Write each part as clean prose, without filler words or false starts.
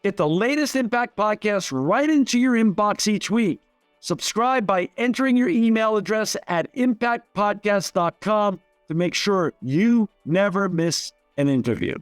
Get the latest Impact podcast right into your inbox each week. Subscribe by entering your email address at impactpodcast.com to make sure you never miss an interview.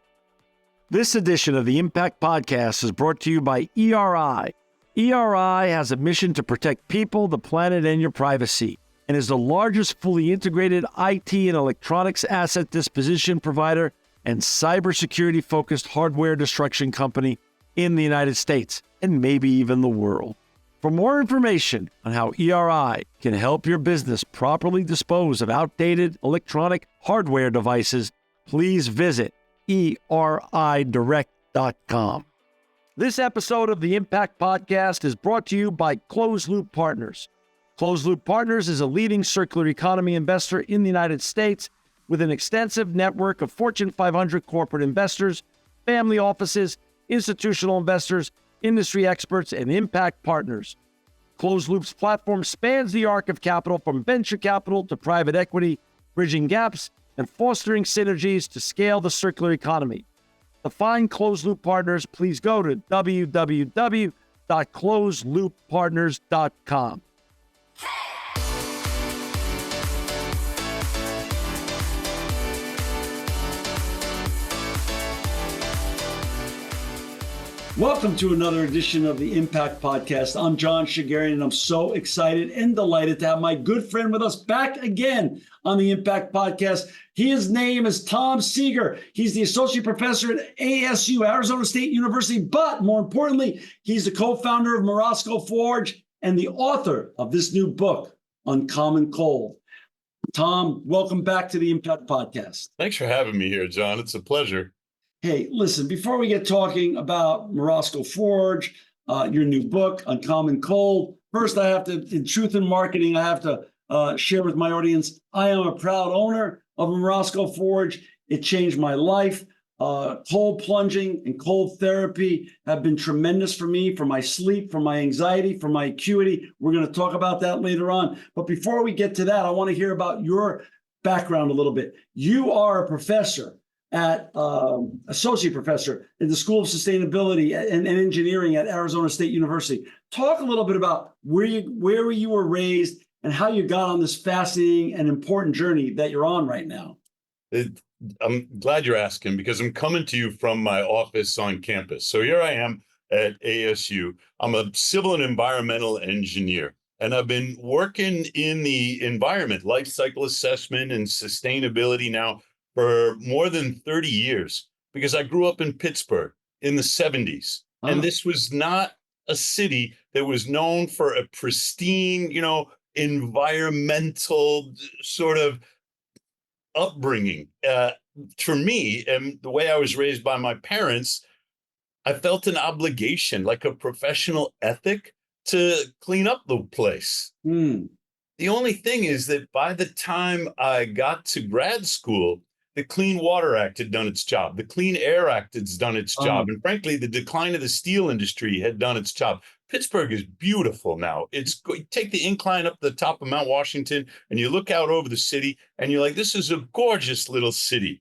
This edition of the Impact Podcast is brought to you by ERI. ERI has a mission to protect people, the planet, and your privacy, and is the largest fully integrated IT and electronics asset disposition provider and cybersecurity-focused hardware destruction company in the United States, and maybe even the world. For more information on how ERI can help your business properly dispose of outdated electronic hardware devices, please visit eridirect.com. This episode of the Impact Podcast is brought to you by Closed Loop Partners. Closed Loop Partners is a leading circular economy investor in the United States with an extensive network of Fortune 500 corporate investors, family offices, institutional investors, industry experts, and impact partners. Closed Loop's platform spans the arc of capital from venture capital to private equity, bridging gaps and fostering synergies to scale the circular economy. To find Closed Loop Partners, please go to www.closedlooppartners.com. Welcome to another edition of the Impact Podcast. I'm John Shigarian, and I'm so excited and delighted to have my good friend with us back again on the Impact Podcast. His name is Tom Seager. He's the associate professor at ASU, Arizona State University, but more importantly, he's the co-founder of Morozko Forge and the author of this new book, Uncommon Cold. Tom, welcome back to the Impact Podcast. Thanks for having me here, John. It's a pleasure. Hey, listen, before we get talking about Morozko Forge, your new book, Uncommon Cold, first I have to, in truth in marketing, I have to share with my audience, I am a proud owner of Morozko Forge. It changed my life. Cold plunging and cold therapy have been tremendous for me, for my sleep, for my anxiety, for my acuity. We're going to talk about that later on. But before we get to that, I want to hear about your background a little bit. You are a professor at associate professor in the School of Sustainability and Engineering at Arizona State University. Talk a little bit about where you were raised and how you got on this fascinating and important journey that you're on right now. I'm glad you're asking because I'm coming to you from my office on campus. So here I am at ASU. I'm a civil and environmental engineer, and I've been working in the environment, life cycle assessment and sustainability now for more than 30 years, because I grew up in Pittsburgh in the 70s. Oh. And this was not a city that was known for a pristine, environmental sort of upbringing. For me, and the way I was raised by my parents, I felt an obligation, like a professional ethic, to clean up the place. The only thing is that by the time I got to grad school, the Clean Water Act had done its job. The Clean Air Act had done its job. And frankly, the decline of the steel industry had done its job. Pittsburgh is beautiful now. You take the incline up the top of Mount Washington and you look out over the city and you're like, this is a gorgeous little city.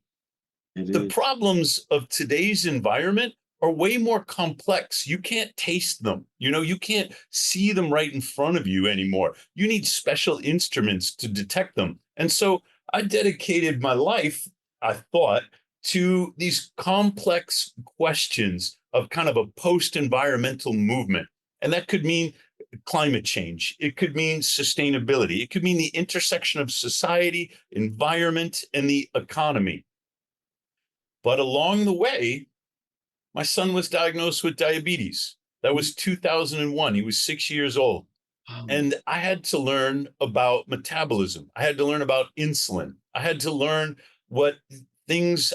The problems of today's environment are way more complex. You can't taste them. You can't see them right in front of you anymore. You need special instruments to detect them. And so I dedicated my life, I thought, to these complex questions of kind of a post-environmental movement. And that could mean climate change. It could mean sustainability. It could mean the intersection of society, environment, and the economy. But along the way, my son was diagnosed with diabetes. That was 2001. He was 6 years old. And I had to learn about metabolism. I had to learn about insulin. I had to learn what things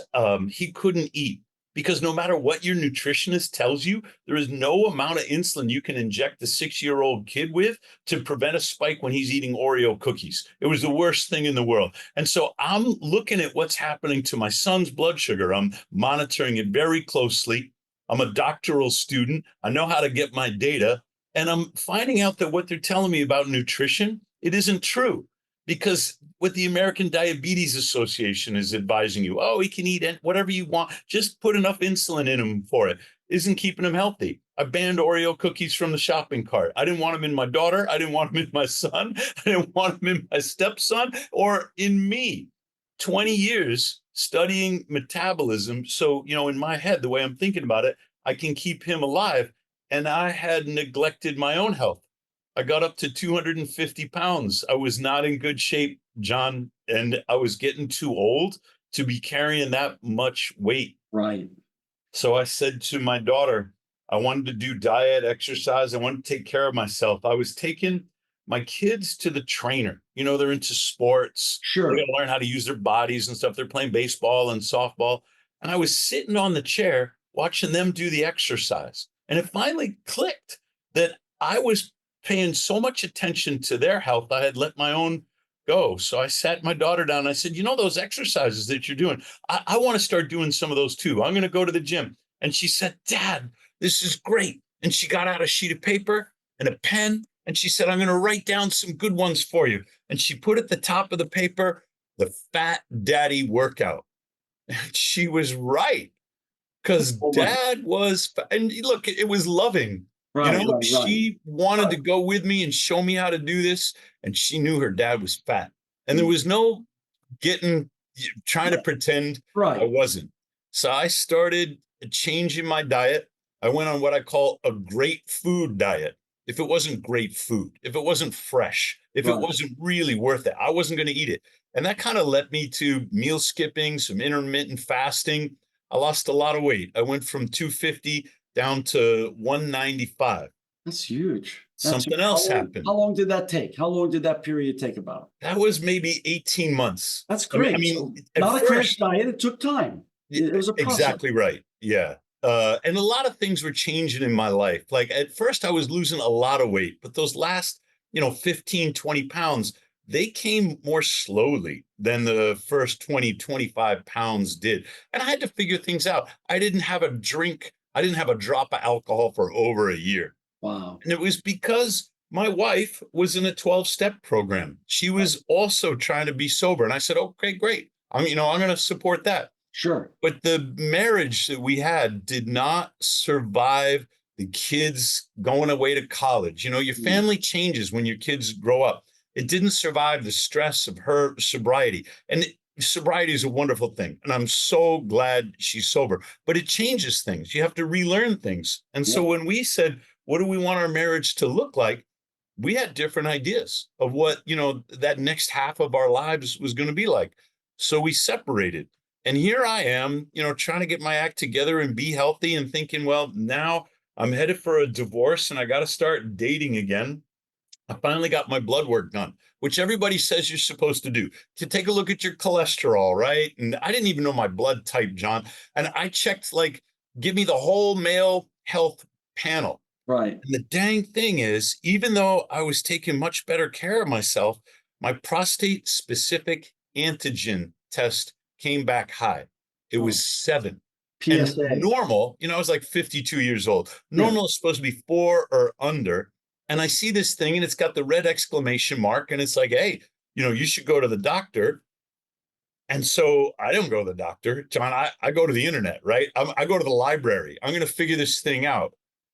he couldn't eat. Because no matter what your nutritionist tells you, there is no amount of insulin you can inject a 6-year-old kid with to prevent a spike when he's eating Oreo cookies. It was the worst thing in the world. And so I'm looking at what's happening to my son's blood sugar. I'm monitoring it very closely. I'm a doctoral student. I know how to get my data. And I'm finding out that what they're telling me about nutrition, it isn't true. Because what the American Diabetes Association is advising you, he can eat whatever you want, just put enough insulin in him for it. isn't keeping him healthy. I banned Oreo cookies from the shopping cart. I didn't want them in my daughter. I didn't want them in my son. I didn't want them in my stepson or in me. 20 years studying metabolism. So, in my head, the way I'm thinking about it, I can keep him alive. And I had neglected my own health. I got up to 250 pounds. I was not in good shape, John, and I was getting too old to be carrying that much weight. Right. So I said to my daughter, I wanted to do diet, exercise. I wanted to take care of myself. I was taking my kids to the trainer. They're into sports. They Sure. got to learn how to use their bodies and stuff. They're playing baseball and softball. And I was sitting on the chair watching them do the exercise. And it finally clicked that I was paying so much attention to their health, I had let my own go. So I sat my daughter down and I said, those exercises that you're doing, I want to start doing some of those too. I'm going to go to the gym. And she said, Dad, this is great. And she got out a sheet of paper and a pen. And she said, I'm going to write down some good ones for you. And she put at the top of the paper, the Fat Daddy workout. And she was right. Because Dad was, and look, it was loving. Right. She wanted to go with me and show me how to do this. And she knew her dad was fat. And there was no trying to pretend I wasn't. So I started changing my diet. I went on what I call a great food diet. If it wasn't great food, if it wasn't fresh, if it wasn't really worth it, I wasn't going to eat it. And that kind of led me to meal skipping, some intermittent fasting. I lost a lot of weight. I went from 250 down to 195. That's huge. Something else happened. How long did that take? How long did that period take about? That was maybe 18 months. That's great. So not a crash diet. It took time. It was a process. Exactly right. Yeah. And a lot of things were changing in my life. Like at first I was losing a lot of weight, but those last, 15, 20 pounds, they came more slowly than the first 20, 25 pounds did. And I had to figure things out. I didn't have a drink. I didn't have a drop of alcohol for over a year. Wow. And it was because my wife was in a 12-step program. She was also trying to be sober. And I said, okay, great. I'm going to support that. Sure. But the marriage that we had did not survive the kids going away to college. Your family changes when your kids grow up. It didn't survive the stress of her sobriety. And sobriety is a wonderful thing. And I'm so glad she's sober. But it changes things. You have to relearn things. And so when we said, what do we want our marriage to look like? We had different ideas of what, that next half of our lives was going to be like. So we separated. And here I am, trying to get my act together and be healthy and thinking, well, now I'm headed for a divorce and I got to start dating again. I finally got my blood work done, which everybody says you're supposed to do, to take a look at your cholesterol, right? And I didn't even know my blood type, John. And I checked, give me the whole male health panel. Right. And the dang thing is, even though I was taking much better care of myself, my prostate specific antigen test came back high. It was 7. PSA. And normal, I was like 52 years old. Normal is supposed to be 4 or under. And I see this thing and it's got the red exclamation mark. And it's like, hey, you should go to the doctor. And so I don't go to the doctor, John. I go to the internet, right? I go to the library. I'm going to figure this thing out.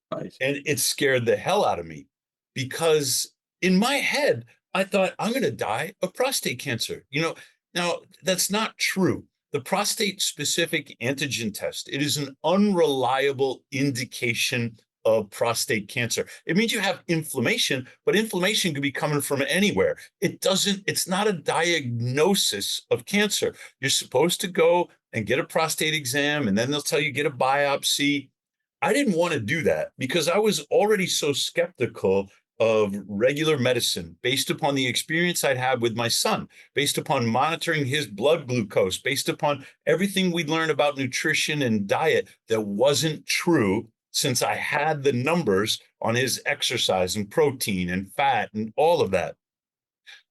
Right. And it scared the hell out of me because in my head, I thought I'm going to die of prostate cancer. Now that's not true. The prostate specific antigen test, it is an unreliable indication of prostate cancer. It means you have inflammation, but inflammation could be coming from anywhere. It's not a diagnosis of cancer. You're supposed to go and get a prostate exam, and then they'll tell you get a biopsy. I didn't want to do that because I was already so skeptical of regular medicine based upon the experience I'd had with my son, based upon monitoring his blood glucose, based upon everything we'd learned about nutrition and diet that wasn't true since I had the numbers on his exercise and protein and fat and all of that.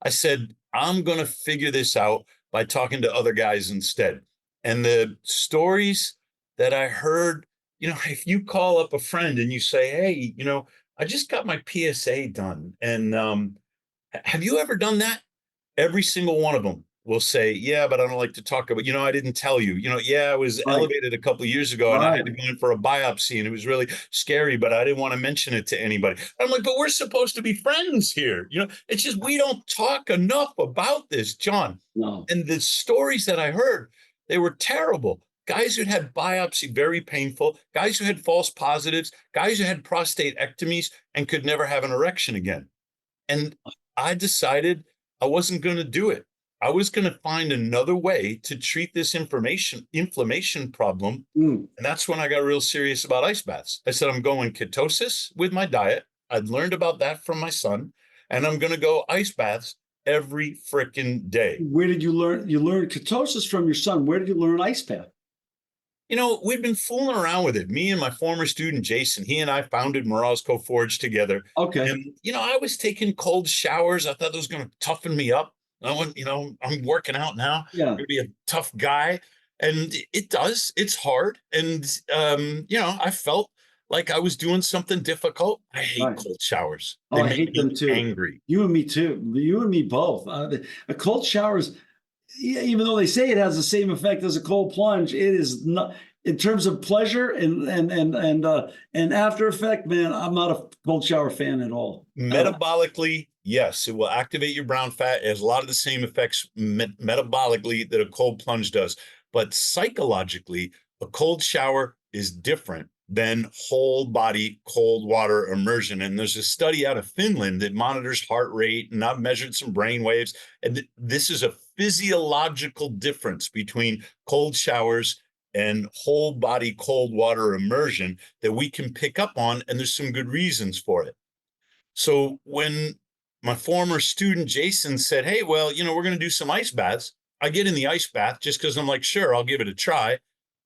I said, I'm going to figure this out by talking to other guys instead. And the stories that I heard, if you call up a friend and you say, hey, I just got my PSA done. And have you ever done that? Every single one of them will say, yeah, but I don't like to talk about, I didn't tell you, yeah, I was Right. elevated a couple of years ago and I had to Right. go in for a biopsy and it was really scary, but I didn't want to mention it to anybody. I'm like, but we're supposed to be friends here. It's just, we don't talk enough about this, John. No. And the stories that I heard, they were terrible. Guys who had biopsy, very painful, guys who had false positives, guys who had prostatectomies and could never have an erection again. And I decided I wasn't going to do it. I was going to find another way to treat this inflammation problem. Mm. And that's when I got real serious about ice baths. I said, I'm going ketosis with my diet. I'd learned about that from my son, and I'm going to go ice baths every freaking day. Where did you learn? You learned ketosis from your son. Where did you learn ice bath? We've been fooling around with it. Me and my former student, Jason, he and I founded Morozko Forge together. Okay. And, I was taking cold showers. I thought that was going to toughen me up. I went, I'm working out now. Yeah. I'm going to be a tough guy. And it does. It's hard. And, I felt like I was doing something difficult. I hate Right. cold showers. Oh, They I make hate them me too. angry. You and me too. You and me both. A cold showers, even though they say it has the same effect as a cold plunge, it is not in terms of pleasure and after effect. Man, I'm not a cold shower fan at all. Metabolically, yes, it will activate your brown fat. It has a lot of the same effects metabolically that a cold plunge does. But psychologically, a cold shower is different than whole body cold water immersion. And there's a study out of Finland that monitors heart rate, and I've measured some brain waves. And this is a physiological difference between cold showers and whole body cold water immersion that we can pick up on. And there's some good reasons for it. So when my former student Jason said, hey, well, we're going to do some ice baths, I get in the ice bath just because I'm like, sure, I'll give it a try.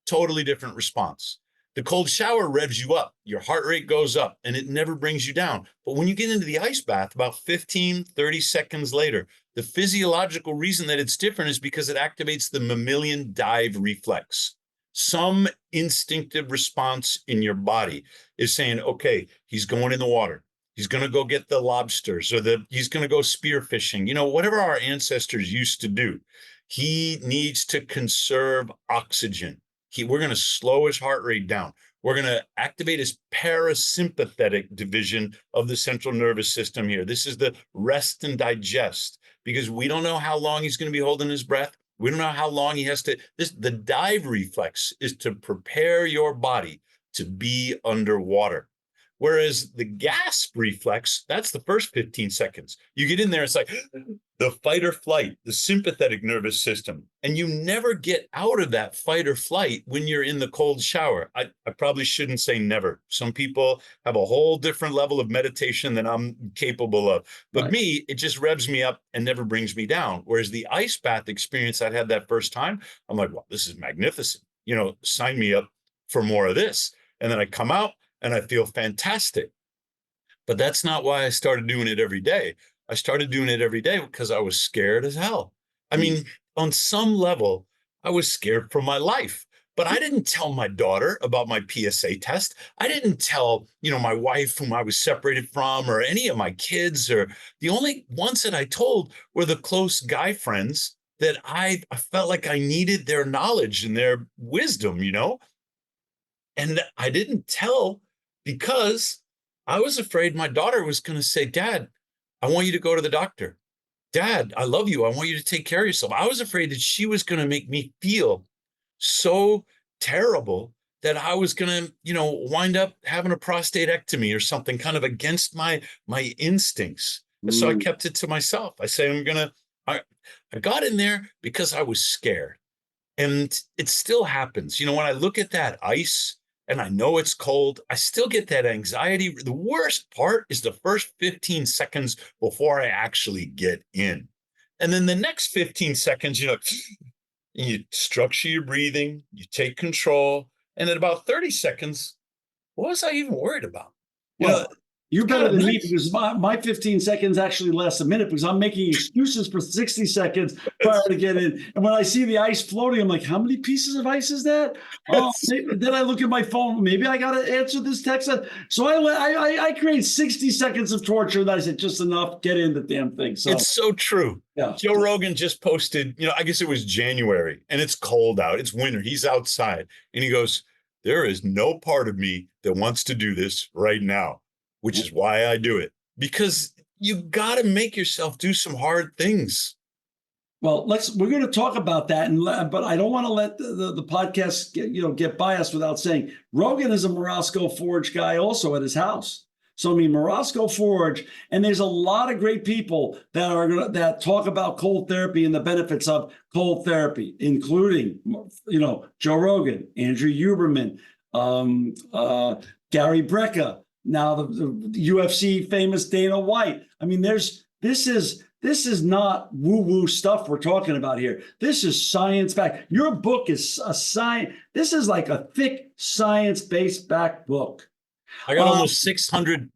Totally different response. The cold shower revs you up, your heart rate goes up, and it never brings you down. But when you get into the ice bath, about 15, 30 seconds later, the physiological reason that it's different is because it activates the mammalian dive reflex. Some instinctive response in your body is saying, okay, he's going in the water. He's going to go get the lobsters, or he's going to go spear fishing, whatever our ancestors used to do. He needs to conserve oxygen. We're going to slow his heart rate down. We're going to activate his parasympathetic division of the central nervous system here. This is the rest and digest, because we don't know how long he's going to be holding his breath. We don't know how long he has to. The dive reflex is to prepare your body to be underwater. Whereas the gasp reflex, that's the first 15 seconds. You get in there, it's like the fight or flight, the sympathetic nervous system. And you never get out of that fight or flight when you're in the cold shower. I probably shouldn't say never. Some people have a whole different level of meditation than I'm capable of. But Right. me, it just revs me up and never brings me down. Whereas the ice bath experience I had that first time, I'm like, well, this is magnificent. Sign me up for more of this. And then I come out and I feel fantastic. But that's not why I started doing it every day. I started doing it every day because I was scared as hell. I mean, on some level, I was scared for my life. But I didn't tell my daughter about my PSA test. I didn't tell, my wife whom I was separated from, or any of my kids. Or the only ones that I told were the close guy friends that I felt like I needed their knowledge and their wisdom, And I didn't tell because I was afraid my daughter was going to say, Dad, I want you to go to the doctor. Dad, I love you. I want you to take care of yourself. I was afraid that she was going to make me feel so terrible that I was going to, wind up having a prostatectomy or something kind of against my instincts. So I kept it to myself. I say, I got in there because I was scared. And it still happens. When I look at that ice and I know it's cold, I still get that anxiety. The worst part is the first 15 seconds before I actually get in. And then the next 15 seconds, you structure your breathing, you take control. And at about 30 seconds, what was I even worried about? Well, You're better than me Nice. because my 15 seconds actually lasts a minute because I'm making excuses for 60 seconds prior to get in. And when I see the ice floating, I'm like, how many pieces of ice is that? Oh, then I look at my phone. Maybe I got to answer this text. So I create 60 seconds of torture. And I said, just enough, get in the damn thing. So It's so true. yeah. Joe Rogan just posted, I guess it was January and it's cold out. It's winter. He's outside and he goes, there is no part of me that wants to do this right now, which is why I do it. Because you got to make yourself do some hard things. Well, we're going to talk about that, but I don't want to let the podcast get biased without saying Rogan is a Morozko Forge guy also at his house. So I mean, Morozko Forge, and there's a lot of great people that talk about cold therapy and the benefits of cold therapy, including Joe Rogan, Andrew Huberman, Gary Brecka, now the UFC famous Dana White. I mean, this is not woo-woo stuff we're talking about here. This is science-backed. Your book is a science. This is like a thick science-based back book. I got almost 600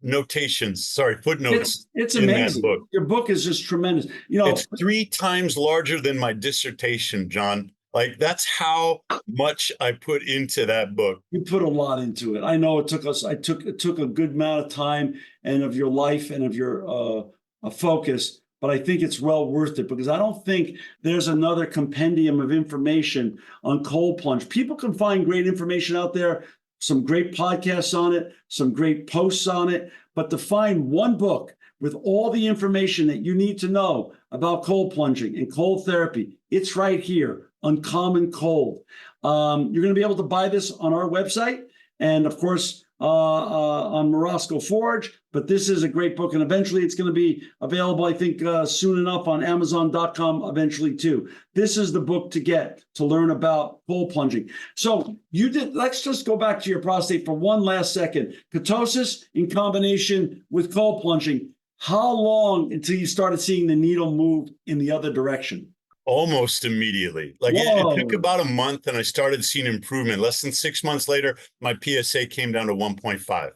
footnotes. It's in amazing. That book. Your book is just tremendous. It's 3 times larger than my dissertation, John. Like that's how much I put into that book. You put a lot into it. I know it took us. It took a good amount of time and of your life and of your focus. But I think it's well worth it because I don't think there's another compendium of information on cold plunge. People can find great information out there, some great podcasts on it, some great posts on it, but to find one book with all the information that you need to know about cold plunging and cold therapy, it's right here, Uncommon Cold. You're going to be able to buy this on our website and, of course, on Morozko Forge, but this is a great book, and eventually it's going to be available, I think, soon enough on Amazon.com eventually too. This is the book to get to learn about cold plunging. So let's just go back to your prostate for one last second. Ketosis in combination with cold plunging. How long until you started seeing the needle move in the other direction? Almost immediately. Like it took about a month and I started seeing improvement. Less than 6 months later, my PSA came down to 1.5,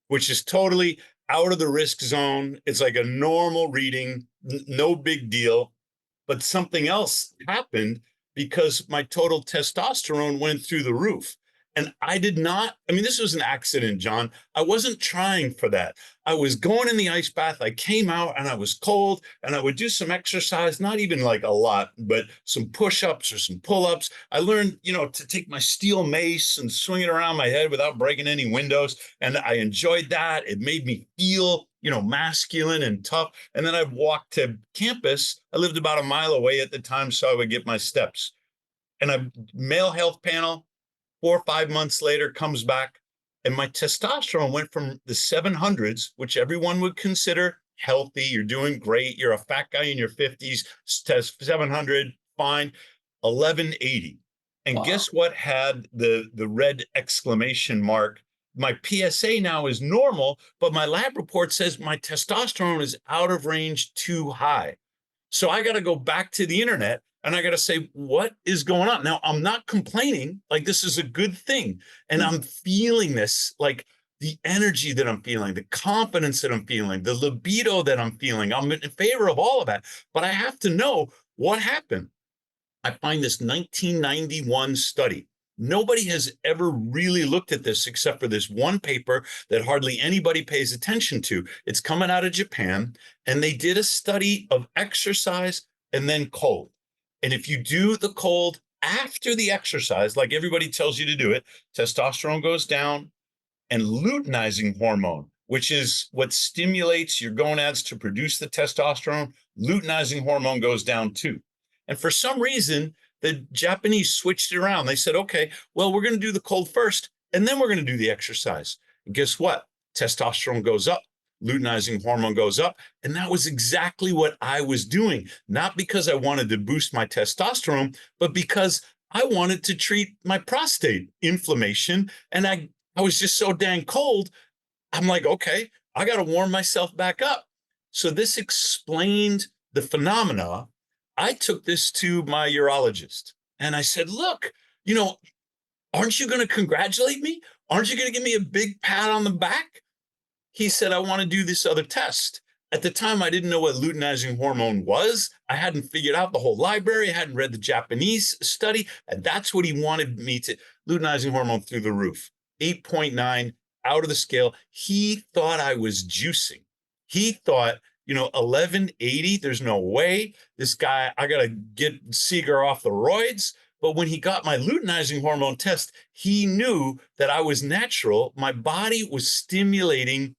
which is totally out of the risk zone. It's like a normal reading, no big deal. But something else happened because my total testosterone went through the roof. And this was an accident, John. I wasn't trying for that. I was going in the ice bath. I came out and I was cold and I would do some exercise, not even like a lot, but some push-ups or some pull-ups. I learned, to take my steel mace and swing it around my head without breaking any windows. And I enjoyed that. It made me feel, masculine and tough. And then I'd walk to campus. I lived about a mile away at the time, so I would get my steps. And a male health panel, 4 or 5 months later, comes back, and my testosterone went from the 700s, which everyone would consider healthy. You're doing great. You're a fat guy in your 50s, 700, fine, 1180. And wow. Guess what had the red exclamation mark? My PSA now is normal, but my lab report says my testosterone is out of range too high. So I got to go back to the internet and I got to say, what is going on? Now, I'm not complaining. Like, this is a good thing. And I'm feeling this, like the energy that I'm feeling, the confidence that I'm feeling, the libido that I'm feeling. I'm in favor of all of that. But I have to know what happened. I find this 1991 study. Nobody has ever really looked at this except for this one paper that hardly anybody pays attention to. It's coming out of Japan, and they did a study of exercise and then cold. And if you do the cold after the exercise, like everybody tells you to do it, testosterone goes down, and luteinizing hormone, which is what stimulates your gonads to produce the testosterone, luteinizing hormone goes down too. And for some reason, the Japanese switched it around. They said, okay, well, we're going to do the cold first, and then we're going to do the exercise. And guess what? Testosterone goes up, luteinizing hormone goes up. And that was exactly what I was doing. Not because I wanted to boost my testosterone, but because I wanted to treat my prostate inflammation. And I was just so dang cold. I'm like, okay, I got to warm myself back up. So this explained the phenomena. I took this to my urologist and I said, look, aren't you going to congratulate me? Aren't you going to give me a big pat on the back? he said, I want to do this other test. At the time, I didn't know what luteinizing hormone was. I hadn't figured out the whole library. I hadn't read the Japanese study. And that's what he wanted me to. Luteinizing hormone through the roof, 8.9, out of the scale. He thought I was juicing. He thought, 1180, there's no way. This guy, I got to get Seager off the roids. But when he got my luteinizing hormone test, he knew that I was natural. My body was stimulating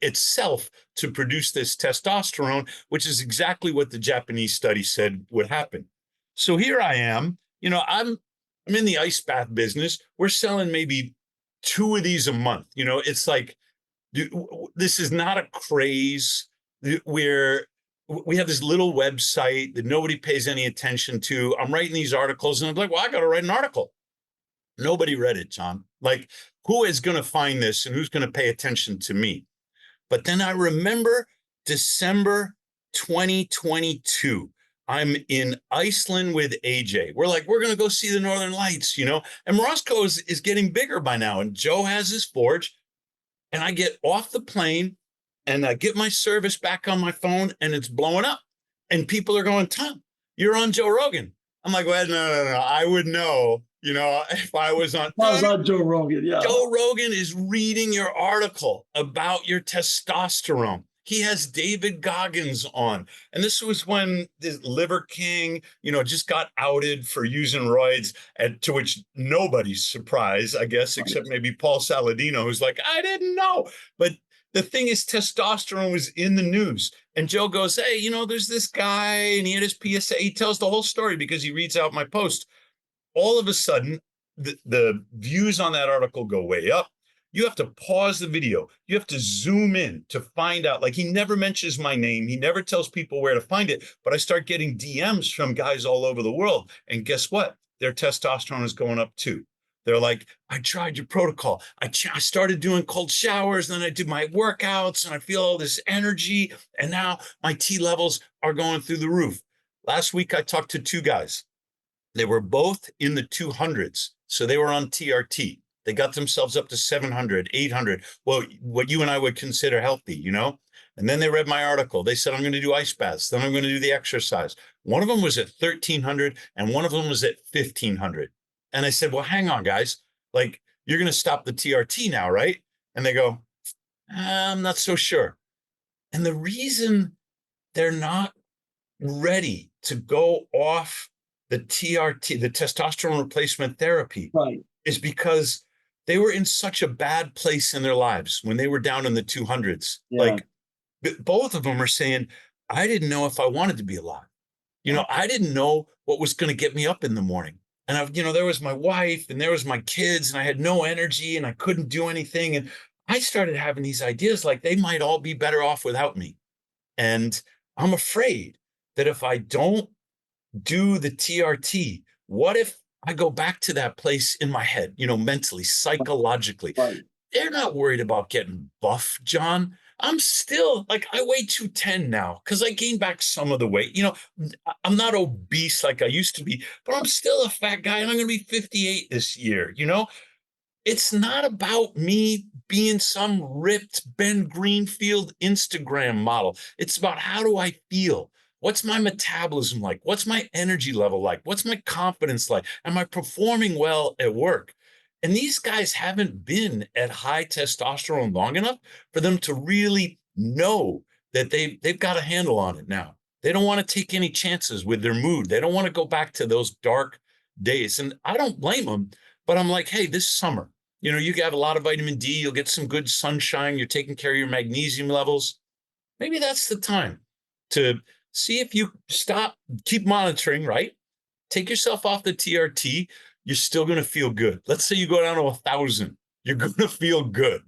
itself to produce this testosterone, which is exactly what the Japanese study said would happen. So here I am, I'm in the ice bath business. We're selling maybe 2 of these a month. It's like, this is not a craze where we have this little website that nobody pays any attention to. I'm writing these articles and I'm like, well, I got to write an article. Nobody read it, John. Like, who is going to find this and who's going to pay attention to me? But then I remember December 2022. I'm in Iceland with AJ. We're going to go see the Northern Lights, and Morozko is getting bigger by now. And Joe has his forge. And I get off the plane and I get my service back on my phone and it's blowing up. And people are going, Tom, you're on Joe Rogan. I'm like, well, no. I would know, if I was on. I was on Joe Rogan, yeah. Joe Rogan is reading your article about your testosterone. He has David Goggins on. And this was when the Liver King, just got outed for using roids, to which nobody's surprised, I guess, except maybe Paul Saladino, who's like, I didn't know. But the thing is, testosterone was in the news. And Joe goes, hey, there's this guy and he had his PSA. He tells the whole story because he reads out my post. All of a sudden, the views on that article go way up. You have to pause the video. You have to zoom in to find out. Like, he never mentions my name. He never tells people where to find it. But I start getting DMs from guys all over the world. And guess what? Their testosterone is going up too. They're like, I tried your protocol. I started doing cold showers. Then I did my workouts and I feel all this energy. And now my T levels are going through the roof. Last week, I talked to 2 guys. They were both in the 200s. So they were on TRT. They got themselves up to 700, 800. Well, what you and I would consider healthy, And then they read my article. They said, I'm going to do ice baths. Then I'm going to do the exercise. One of them was at 1,300 and one of them was at 1,500. And I said, well, hang on, guys. Like, you're going to stop the TRT now, right? And they go, I'm not so sure. And the reason they're not ready to go off the TRT, the testosterone replacement therapy, right, is because they were in such a bad place in their lives when they were down in the 200s. Yeah. Like, both of them are saying, I didn't know if I wanted to be alive. I didn't know what was going to get me up in the morning. And there was my wife and there was my kids and I had no energy and I couldn't do anything. And I started having these ideas like they might all be better off without me. And I'm afraid that if I don't do the TRT, what if I go back to that place in my head, mentally, psychologically? right. They're not worried about getting buff, John. I'm still like, I weigh 210 now because I gained back some of the weight. I'm not obese like I used to be, but I'm still a fat guy and I'm going to be 58 this year. It's not about me being some ripped Ben Greenfield Instagram model. It's about, how do I feel? What's my metabolism like? What's my energy level like? What's my confidence like? Am I performing well at work? And these guys haven't been at high testosterone long enough for them to really know that they've got a handle on it now. They don't want to take any chances with their mood. They don't want to go back to those dark days. And I don't blame them, but I'm like, hey, this summer, you have a lot of vitamin D, you'll get some good sunshine, you're taking care of your magnesium levels. Maybe that's the time to see if you keep monitoring, right? Take yourself off the TRT. You're still going to feel good. Let's say you go down to 1,000. You're going to feel good,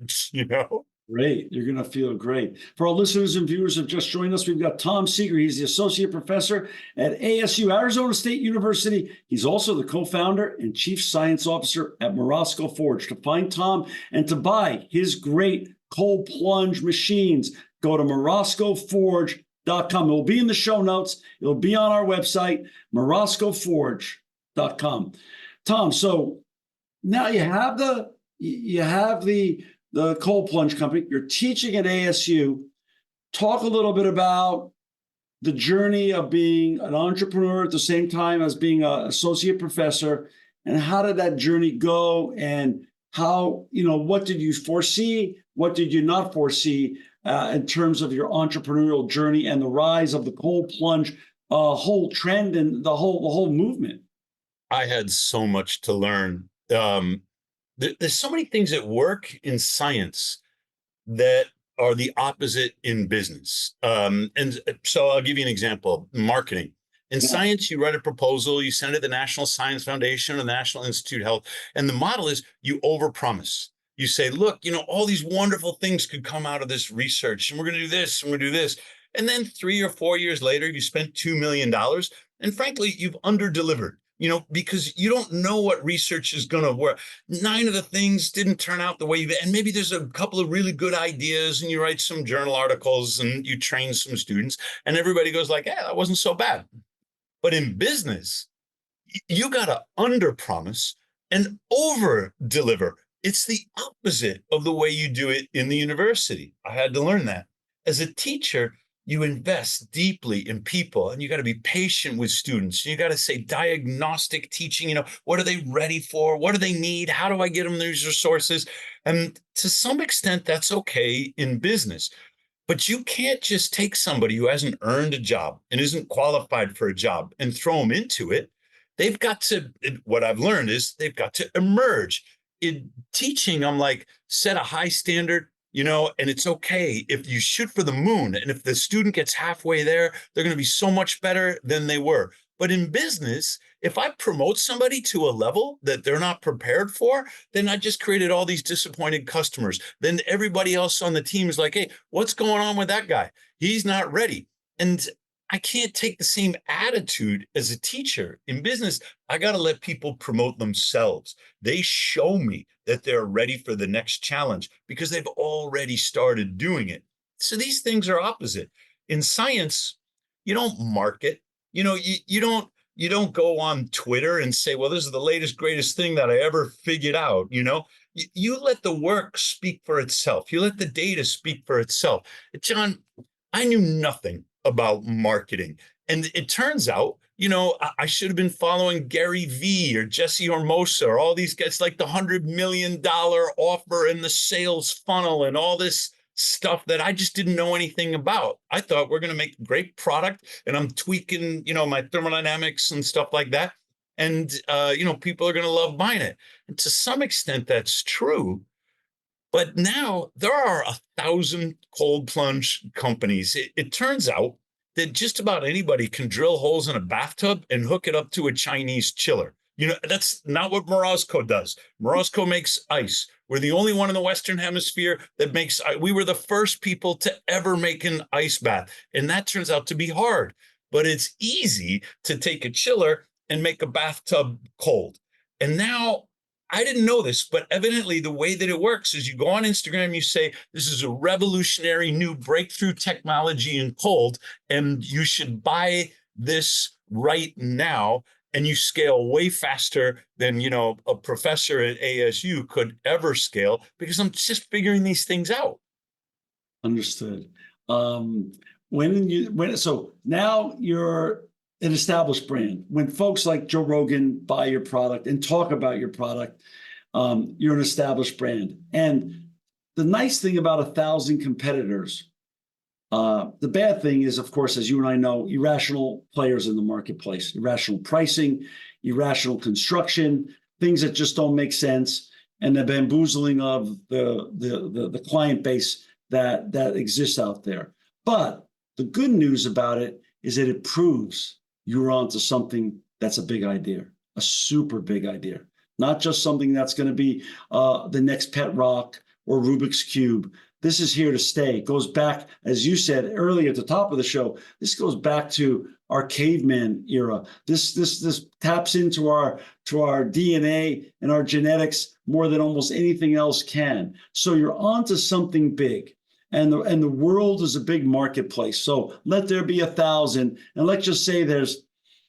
Great. You're going to feel great. For our listeners and viewers who have just joined us, we've got Tom Seager. He's the associate professor at ASU, Arizona State University. He's also the co-founder and chief science officer at Morozko Forge. To find Tom and to buy his great cold plunge machines, go to morozkoforge.com. It will be in the show notes. It'll be on our website, morozkoforge.com. Tom, so now you have the the cold plunge company. You're teaching at ASU. Talk a little bit about the journey of being an entrepreneur at the same time as being an associate professor, and how did that journey go, and how, what did you foresee? What did you not foresee in terms of your entrepreneurial journey and the rise of the cold plunge whole trend and the whole movement? I had so much to learn. There's so many things that work in science that are the opposite in business. And so I'll give you an example: marketing. In Yeah. science, you write a proposal, you send it to the National Science Foundation or the National Institute of Health, and the model is you overpromise. You say, look, all these wonderful things could come out of this research, and we're going to do this, and we're going to do this. And then 3 or 4 years later, you spent $2 million. And frankly, you've underdelivered, because you don't know what research is going to work. 9 of the things didn't turn out the way and maybe there's a couple of really good ideas, and you write some journal articles and you train some students, and everybody goes like, yeah, that wasn't so bad. But in business, you got to under promise and over deliver. It's the opposite of the way you do it in the university. I had to learn that. As a teacher, you invest deeply in people, and you got to be patient with students. You got to say diagnostic teaching, what are they ready for? What do they need? How do I get them these resources? And to some extent, that's okay in business. But you can't just take somebody who hasn't earned a job and isn't qualified for a job and throw them into it. They've got to, what I've learned is they've got to emerge. In teaching, I'm like, set a high standard, and it's okay if you shoot for the moon. And if the student gets halfway there, they're going to be so much better than they were. But in business, if I promote somebody to a level that they're not prepared for, then I just created all these disappointed customers. Then everybody else on the team is like, hey, what's going on with that guy? He's not ready. And I can't take the same attitude as a teacher. In business, I got to let people promote themselves. They show me that they're ready for the next challenge because they've already started doing it. So these things are opposite. In science, you don't market. You don't go on Twitter and say, well, this is the latest, greatest thing that I ever figured out. You let the work speak for itself. You let the data speak for itself. John, I knew nothing about marketing. And it turns out, I should have been following Gary Vee or Jesse Hormosa or all these guys, like the $100 million offer and the sales funnel and all this stuff that I just didn't know anything about. I thought we're going to make a great product, and I'm tweaking, my thermodynamics and stuff like that. And, people are going to love buying it. And to some extent, that's true. But now there are 1,000 cold plunge companies. It turns out that just about anybody can drill holes in a bathtub and hook it up to a Chinese chiller. That's not what Morozko does. Morozko makes ice. We're the only one in the Western Hemisphere that makes, we were the first people to ever make an ice bath. And that turns out to be hard, but it's easy to take a chiller and make a bathtub cold. And now, I didn't know this, but evidently the way that it works is you go on Instagram, you say, this is a revolutionary new breakthrough technology in cold, and you should buy this right now. And you scale way faster than, a professor at ASU could ever scale, because I'm just figuring these things out. Understood. So now you're an established brand. When folks like Joe Rogan buy your product and talk about your product, you're an established brand. And the nice thing about 1,000 competitors, the bad thing is, of course, as you and I know, irrational players in the marketplace, irrational pricing, irrational construction, things that just don't make sense, and the bamboozling of the client base that exists out there. But the good news about it is that it proves you're onto something that's a big idea, a super big idea, not just something that's going to be the next pet rock or Rubik's Cube. This is here to stay. It goes back, as you said earlier at the top of the show, this goes back to our caveman era. This taps into our DNA and our genetics more than almost anything else can. So you're onto something big. And the world is a big marketplace. So let there be 1,000, and let's just say there's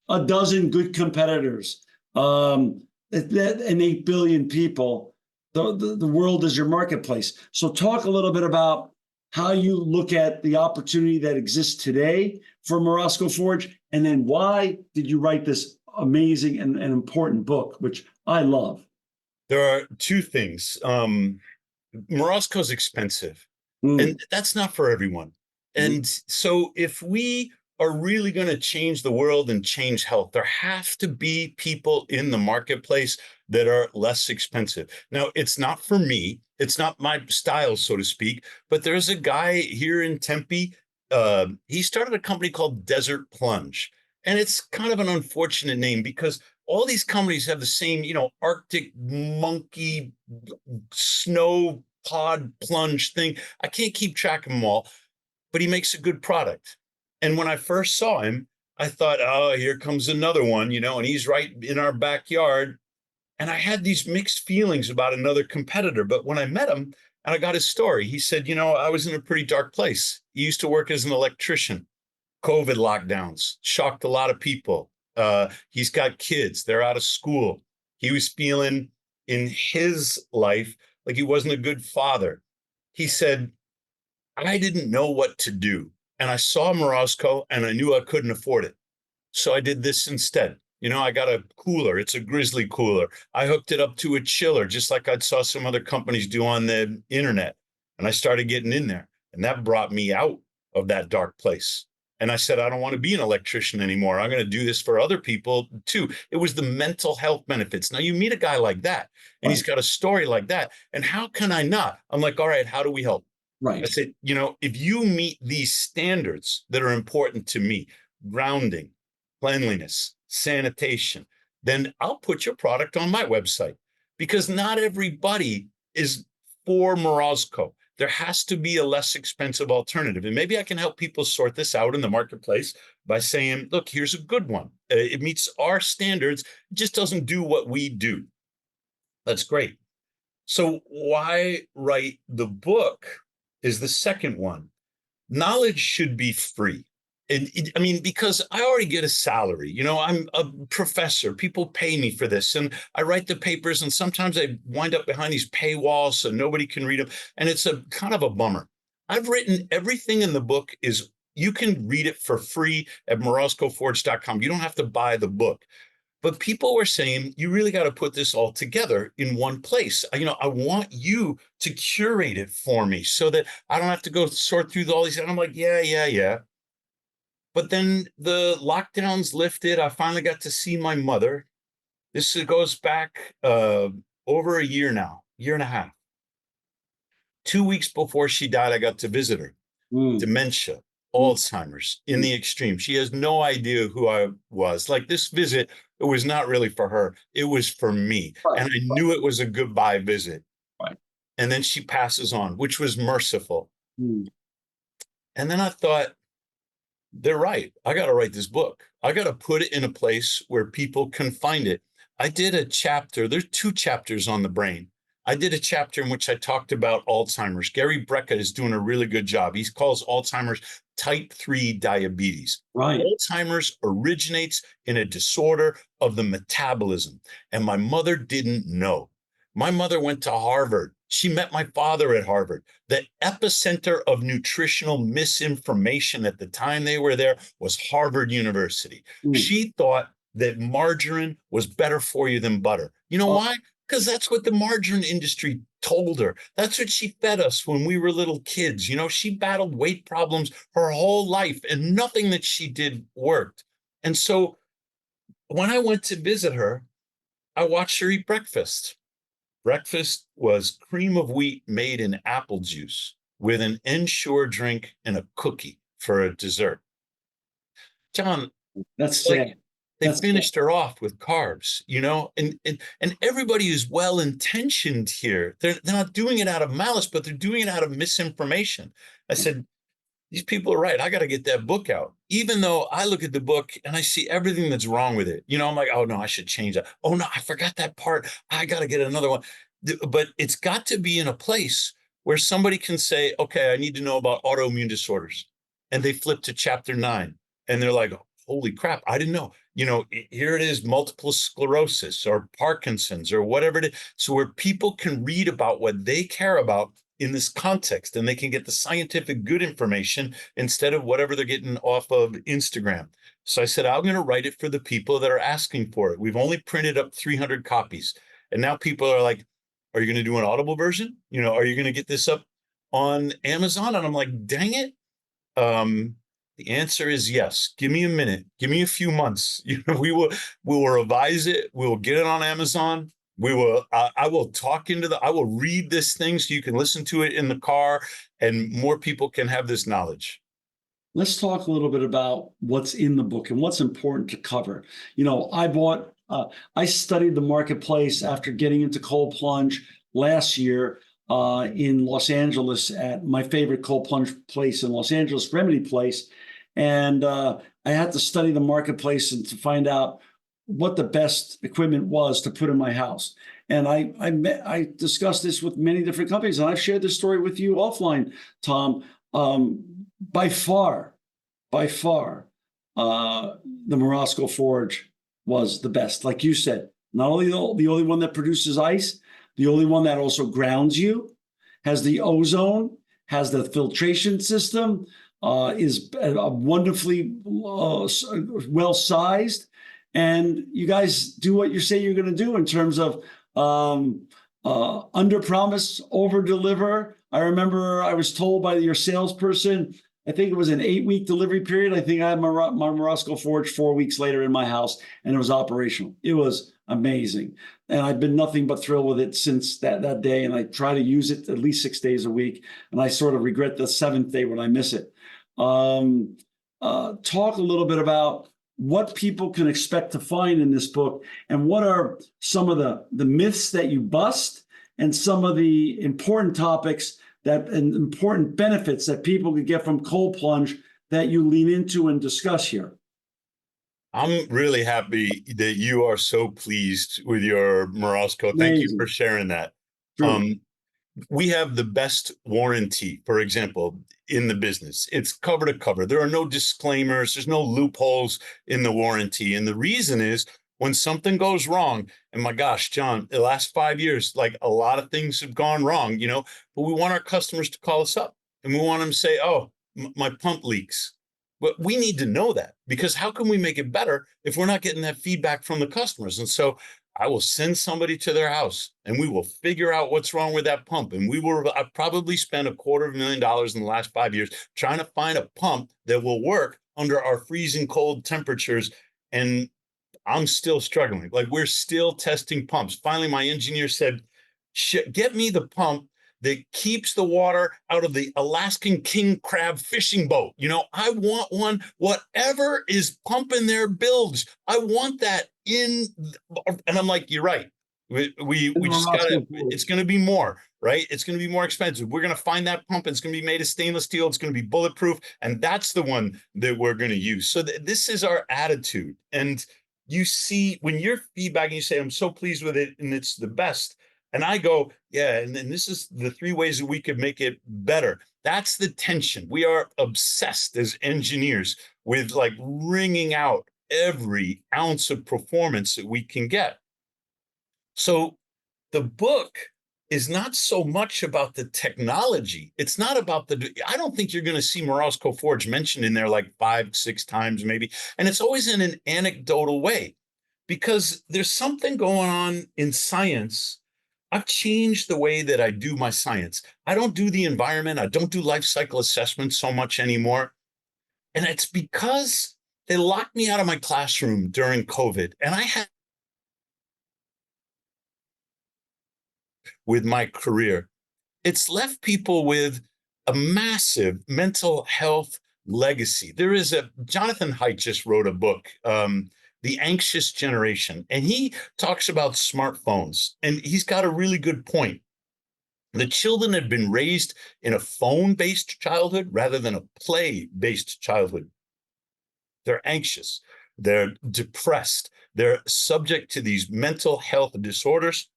a dozen good competitors, and 8 billion people. the world is your marketplace. So talk a little bit about how you look at the opportunity that exists today for Morozko Forge, and then why did you write this amazing and important book, which I love. There are two things. Morozko's expensive, and that's not for everyone. And so if we are really going to change the world and change health, there have to be people in the marketplace that are less expensive. Now, it's not for me. It's not my style, so to speak, but there's a guy here in Tempe. He started a company called Desert Plunge. And it's kind of an unfortunate name because all these companies have the same, Arctic monkey snow pod plunge thing. I can't keep track of them all, but he makes a good product. And when I first saw him, I thought, oh, here comes another one, and he's right in our backyard. And I had these mixed feelings about another competitor. But when I met him and I got his story, he said, I was in a pretty dark place. He used to work as an electrician. COVID lockdowns shocked a lot of people. He's got kids. They're out of school. He was feeling in his life like he wasn't a good father. He said, I didn't know what to do. And I saw Morozko and I knew I couldn't afford it. So I did this instead. I got a cooler. It's a Grizzly cooler. I hooked it up to a chiller, just like I saw some other companies do on the internet. And I started getting in there. And that brought me out of that dark place. And I said, I don't want to be an electrician anymore. I'm going to do this for other people too. It was the mental health benefits. Now you meet a guy like that and he's got a story like that. And how can I not? I'm like, all right, how do we help? Right. I said, if you meet these standards that are important to me, grounding, cleanliness, sanitation, then I'll put your product on my website because not everybody is for Morozko. There has to be a less expensive alternative. And maybe I can help people sort this out in the marketplace by saying, look, here's a good one. It meets our standards. It just doesn't do what we do. That's great. So why write the book is the second one. Knowledge should be free. Because I already get a salary, I'm a professor. People pay me for this and I write the papers and sometimes I wind up behind these paywalls so nobody can read them. And it's a kind of a bummer. I've written everything in the book you can read it for free at morozkoforge.com. You don't have to buy the book. But people were saying, you really got to put this all together in one place. I want you to curate it for me so that I don't have to go sort through all these. And I'm like, yeah. But then the lockdowns lifted. I finally got to see my mother. This goes back over a year now, year and a half. 2 weeks before she died, I got to visit her. Dementia, Alzheimer's in the extreme. She has no idea who I was. Like this visit, it was not really for her. It was for me. Right. And I knew it was a goodbye visit. Right. And then she passes on, which was merciful. And then I thought, they're right. I got to write this book. I got to put it in a place where people can find it. I did a chapter. There's 2 chapters on the brain. I did a chapter in which I talked about Alzheimer's. Gary Brecka is doing a really good job. He calls Alzheimer's type 3 diabetes. Right. Alzheimer's originates in a disorder of the metabolism. And my mother didn't know. My mother went to Harvard. She met my father at Harvard. The epicenter of nutritional misinformation at the time they were there was Harvard University. She thought that margarine was better for you than butter. You know why? Because that's what the margarine industry told her. That's what she fed us when we were little kids. She battled weight problems her whole life and nothing that she did worked. And so when I went to visit her, I watched her eat breakfast. Breakfast was cream of wheat made in apple juice with an Ensure drink and a cookie for a dessert. John, that's sad. They finished her off with carbs, and everybody is well-intentioned here. They're not doing it out of malice, but they're doing it out of misinformation. I said, these people are right. I got to get that book out. Even though I look at the book and I see everything that's wrong with it. I'm like, oh, no, I should change that. Oh, no, I forgot that part. I got to get another one. But it's got to be in a place where somebody can say, okay, I need to know about autoimmune disorders. And they flip to chapter 9 and they're like, holy crap, I didn't know. Here it is, multiple sclerosis or Parkinson's or whatever it is. So where people can read about what they care about in this context, and they can get the scientific good information instead of whatever they're getting off of Instagram. So I said, I'm going to write it for the people that are asking for it. We've only printed up 300 copies. And now people are like, are you going to do an Audible version? Are you going to get this up on Amazon? And I'm like, dang it. The answer is yes. Give me a minute. Give me a few months. We will revise it. We will get it on Amazon. I will I will read this thing so you can listen to it in the car and more people can have this knowledge. Let's talk a little bit about what's in the book and what's important to cover. I studied the marketplace after getting into cold plunge last year in Los Angeles at my favorite cold plunge place in Los Angeles, Remedy Place. And I had to study the marketplace and to find out what the best equipment was to put in my house. And I discussed this with many different companies, and I've shared this story with you offline, Tom. By far, the Morozko Forge was the best. Like you said, not only the only one that produces ice, the only one that also grounds you, has the ozone, has the filtration system, is wonderfully well-sized. And you guys do what you say you're going to do in terms of under promise, over deliver. I remember I was told by your salesperson, I think it was an 8-week delivery period. I think I had my Morozko Forge 4 weeks later in my house, and it was operational. It was amazing. And I've been nothing but thrilled with it since that day. And I try to use it at least 6 days a week. And I sort of regret the 7th day when I miss it. Talk a little bit about what people can expect to find in this book, and what are some of the myths that you bust, and some of the important topics and important benefits that people could get from cold plunge that you lean into and discuss here. I'm really happy that you are so pleased with your Morozko. Thank you for sharing that. We have the best warranty, for example, in the business. It's cover to cover. There are no disclaimers. There's no loopholes in the warranty. And the reason is, when something goes wrong, and my gosh, John, the last 5 years, like a lot of things have gone wrong, but we want our customers to call us up and we want them to say, oh, my pump leaks. But we need to know that, because how can we make it better if we're not getting that feedback from the customers? And so I will send somebody to their house and we will figure out what's wrong with that pump. And I've probably spent $250,000 in the last 5 years trying to find a pump that will work under our freezing cold temperatures. And I'm still struggling. Like, we're still testing pumps. Finally, my engineer said, get me the pump that keeps the water out of the Alaskan king crab fishing boat. I want one, whatever is pumping their bilge. I want that in. And I'm like, you're right. We just gotta, it's going to be more, right? It's going to be more expensive. We're going to find that pump. It's going to be made of stainless steel. It's going to be bulletproof. And that's the one that we're going to use. So this is our attitude. And you see, when you're feedback and you say, I'm so pleased with it and it's the best. And I go, yeah, and then this is the 3 ways that we could make it better. That's the tension. We are obsessed as engineers with like wringing out every ounce of performance that we can get. So the book is not so much about the technology. It's not about I don't think you're going to see Morozko Forge mentioned in there like 5-6 times maybe. And it's always in an anecdotal way, because there's something going on in science. I've changed the way that I do my science. I don't do the environment. I don't do life cycle assessment so much anymore. And it's because they locked me out of my classroom during COVID. And I had with my career, it's left people with a massive mental health legacy. There is Jonathan Haidt just wrote a book, The Anxious Generation, and he talks about smartphones, and he's got a really good point. The children had been raised in a phone-based childhood rather than a play-based childhood. They're anxious, they're depressed, they're subject to these mental health disorders.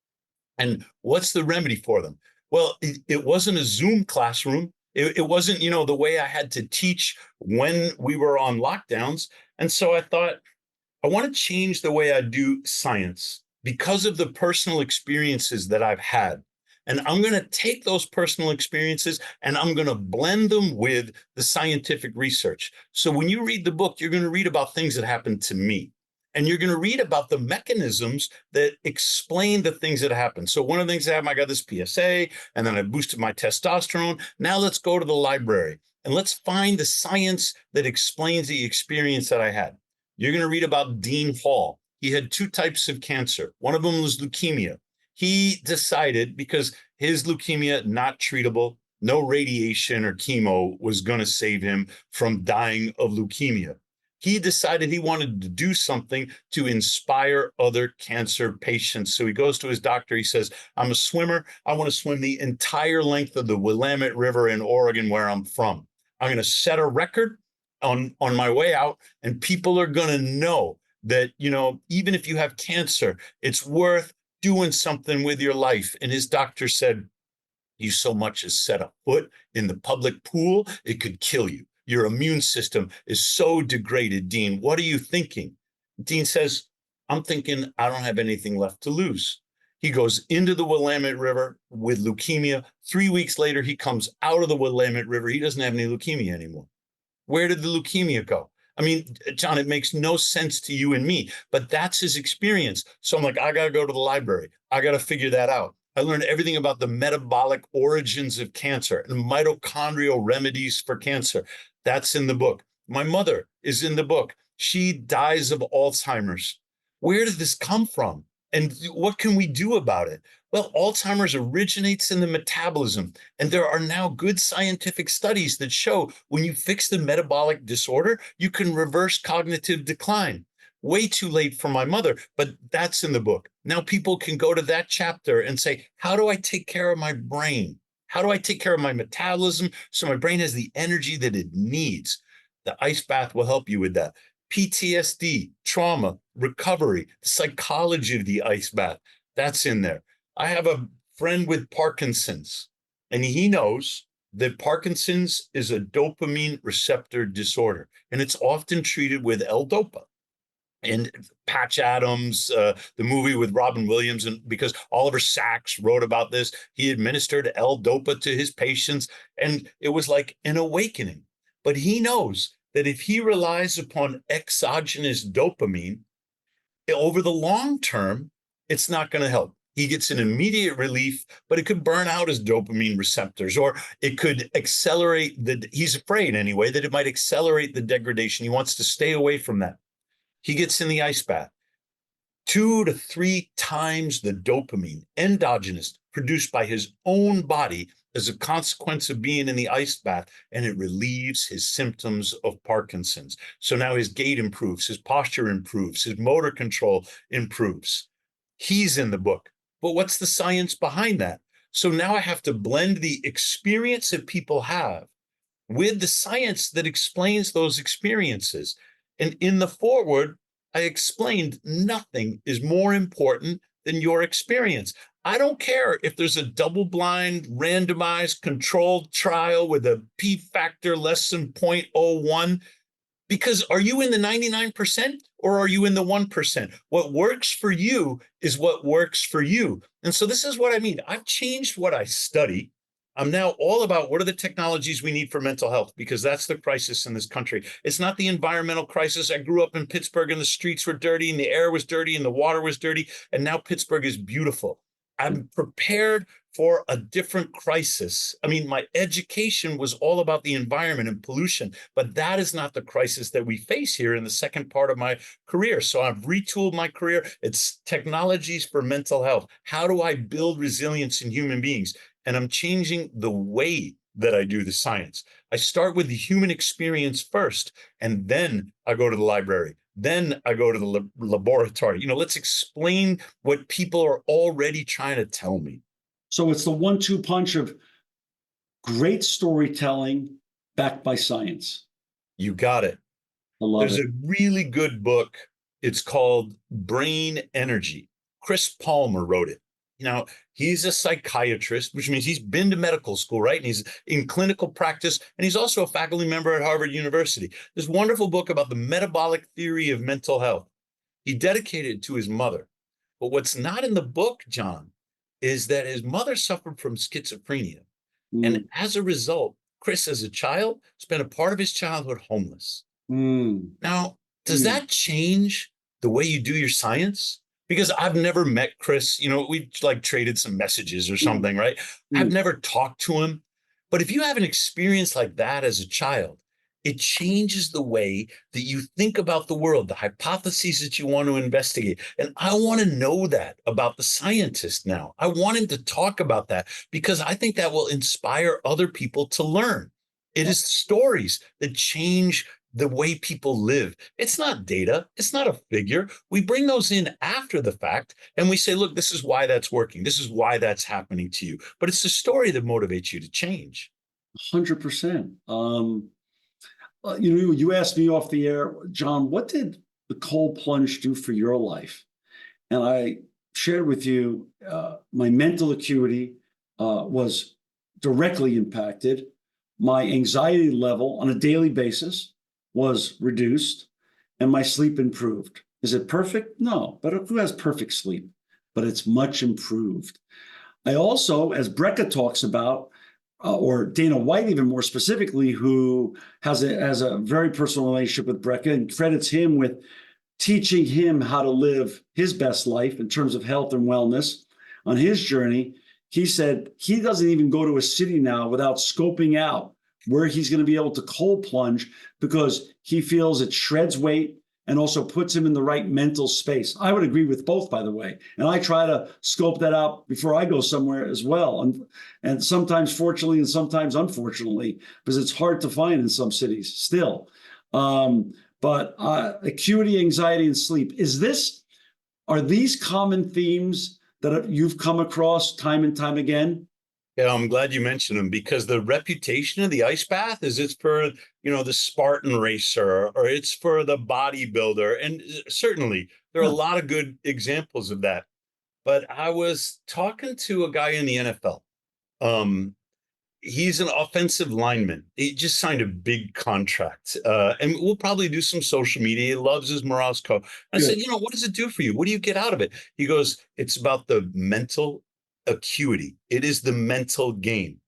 And what's the remedy for them? Well, it wasn't a Zoom classroom. It wasn't, the way I had to teach when we were on lockdowns. And so I thought, I want to change the way I do science because of the personal experiences that I've had. And I'm going to take those personal experiences and I'm going to blend them with the scientific research. So when you read the book, you're going to read about things that happened to me. And you're going to read about the mechanisms that explain the things that happen. So one of the things that happened, I got this PSA, and then I boosted my testosterone. Now let's go to the library and let's find the science that explains the experience that I had. You're going to read about Dean Hall. He had two types of cancer. One of them was leukemia. He decided, because his leukemia, not treatable, no radiation or chemo was going to save him from dying of leukemia. He decided he wanted to do something to inspire other cancer patients. So he goes to his doctor. He says, I'm a swimmer. I want to swim the entire length of the Willamette River in Oregon, where I'm from. I'm going to set a record on my way out, and people are going to know that, even if you have cancer, it's worth doing something with your life. And his doctor said, you so much as set a foot in the public pool, it could kill you. Your immune system is so degraded, Dean. What are you thinking? Dean says, I'm thinking I don't have anything left to lose. He goes into the Willamette River with leukemia. 3 weeks later, he comes out of the Willamette River. He doesn't have any leukemia anymore. Where did the leukemia go? I mean, John, it makes no sense to you and me, but that's his experience. So I'm like, I got to go to the library. I got to figure that out. I learned everything about the metabolic origins of cancer and mitochondrial remedies for cancer. That's in the book. My mother is in the book. She dies of Alzheimer's. Where did this come from? And what can we do about it? Well, Alzheimer's originates in the metabolism. And there are now good scientific studies that show when you fix the metabolic disorder, you can reverse cognitive decline. Way too late for my mother, but that's in the book. Now people can go to that chapter and say, how do I take care of my brain? How do I take care of my metabolism so my brain has the energy that it needs? The ice bath will help you with that. PTSD, trauma, recovery, psychology of the ice bath, that's in there. I have a friend with Parkinson's, and he knows that Parkinson's is a dopamine receptor disorder, and it's often treated with L-Dopa. And Patch Adams, the movie with Robin Williams, and because Oliver Sacks wrote about this, he administered L-Dopa to his patients, and it was like an awakening. But he knows that if he relies upon exogenous dopamine, over the long term, it's not going to help. He gets an immediate relief, but it could burn out his dopamine receptors, or it could accelerate he's afraid anyway, that it might accelerate the degradation. He wants to stay away from that. He gets in the ice bath. 2 to 3 times the dopamine, endogenous, produced by his own body as a consequence of being in the ice bath, and it relieves his symptoms of Parkinson's. So now his gait improves, his posture improves, his motor control improves. He's in the book. But what's the science behind that? So now I have to blend the experience that people have with the science that explains those experiences. And in the foreword, I explained nothing is more important than your experience. I don't care if there's a double-blind, randomized, controlled trial with a p factor less than 0.01, because are you in the 99% or are you in the 1%? What works for you is what works for you. And so this is what I mean. I've changed what I study. I'm now all about what are the technologies we need for mental health, because that's the crisis in this country. It's not the environmental crisis. I grew up in Pittsburgh and the streets were dirty and the air was dirty and the water was dirty. And now Pittsburgh is beautiful. I'm prepared for a different crisis. I mean, my education was all about the environment and pollution, but that is not the crisis that we face here in the second part of my career. So I've retooled my career. It's technologies for mental health. How do I build resilience in human beings? And I'm changing the way that I do the science. I start with the human experience first, and then I go to the library. Then I go to the laboratory. Let's explain what people are already trying to tell me. So it's the 1-2 punch of great storytelling backed by science. You got it. I love There's it. a really good book. It's called Brain Energy. Chris Palmer wrote it. he's a psychiatrist, which means he's been to medical school, right? And he's in clinical practice, and he's also a faculty member at Harvard University. This wonderful book about the metabolic theory of mental health. He dedicated it to his mother. But what's not in the book, John, is that his mother suffered from schizophrenia. And as a result, Chris, as a child, spent a part of his childhood homeless. Now, does that change the way you do your science? Because I've never met Chris. We like traded some messages or something, right? I've never talked to him. But if you have an experience like that as a child, it changes the way that you think about the world, the hypotheses that you want to investigate. And I want to know that about the scientist now. I want him to talk about that because I think that will inspire other people to learn. It is stories that change the way people live. It's not data. It's not a figure. We bring those in after the fact and we say, look, this is why that's working. This is why that's happening to you. But it's the story that motivates you to change. 100%. You asked me off the air, John, what did the cold plunge do for your life? And I shared with you my mental acuity was directly impacted. My anxiety level on a daily basis was reduced and my sleep improved. Is it perfect? No, but who has perfect sleep? But it's much improved. I also, as Brecka talks about, or Dana White, even more specifically, who has a very personal relationship with Brecka and credits him with teaching him how to live his best life in terms of health and wellness on his journey. He said he doesn't even go to a city now without scoping out where he's going to be able to cold plunge because he feels it shreds weight and also puts him in the right mental space. I would agree with both, by the way. And I try to scope that out before I go somewhere as well. And sometimes fortunately and sometimes unfortunately, because it's hard to find in some cities still. But acuity, anxiety, and sleep, are these common themes that you've come across time and time again? Yeah, I'm glad you mentioned them because the reputation of the ice bath is it's for, the Spartan racer or it's for the bodybuilder. And certainly there are a lot of good examples of that. But I was talking to a guy in the NFL. He's an offensive lineman. He just signed a big contract. And we'll probably do some social media. He loves his Morozko. I said, what does it do for you? What do you get out of it? He goes, it's about the mental acuity. It is the mental game.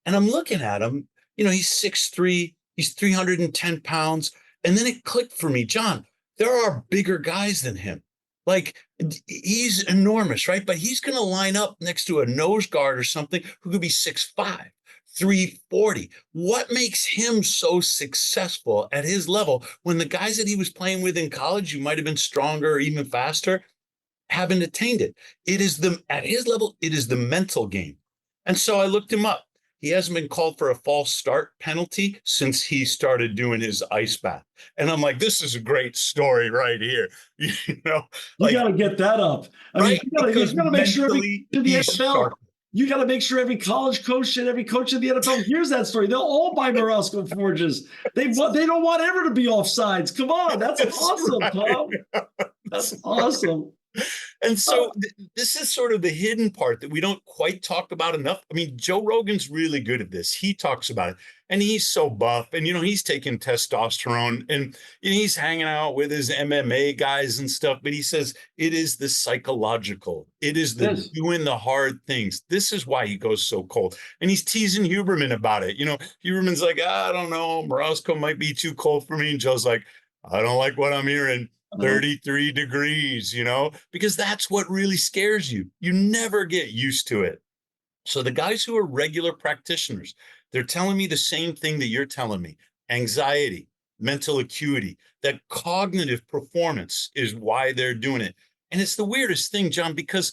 And I'm looking at him, he's 6'3", he's 310 pounds. And then it clicked for me, John, there are bigger guys than him. Like he's enormous, right? But he's going to line up next to a nose guard or something who could be 6'5", 340. What makes him so successful at his level when the guys that he was playing with in college, who might have been stronger or even faster, haven't attained it? At his level, it is the mental game. And so I looked him up. He hasn't been called for a false start penalty since he started doing his ice bath. And I'm like, this is a great story right here. You got to get that up. I mean, you got to make sure the NFL. You got to make sure every college coach and every coach in the NFL hears that story. They'll all buy Morozko Forges. They don't want ever to be offsides. Come on, that's awesome, right. Tom. That's awesome. And so this is sort of the hidden part that we don't quite talk about enough. I mean, Joe Rogan's really good at this. He talks about it and he's so buff and, he's taking testosterone and he's hanging out with his MMA guys and stuff. But he says it is the psychological. It is the doing the hard things. This is why he goes so cold. And he's teasing Huberman about it. Huberman's like, I don't know, Morozko might be too cold for me. And Joe's like, I don't like what I'm hearing. 33 degrees, because that's what really scares you. You never get used to it. So the guys who are regular practitioners, they're telling me the same thing that you're telling me. Anxiety, mental acuity, that cognitive performance is why they're doing it. And it's the weirdest thing, John, because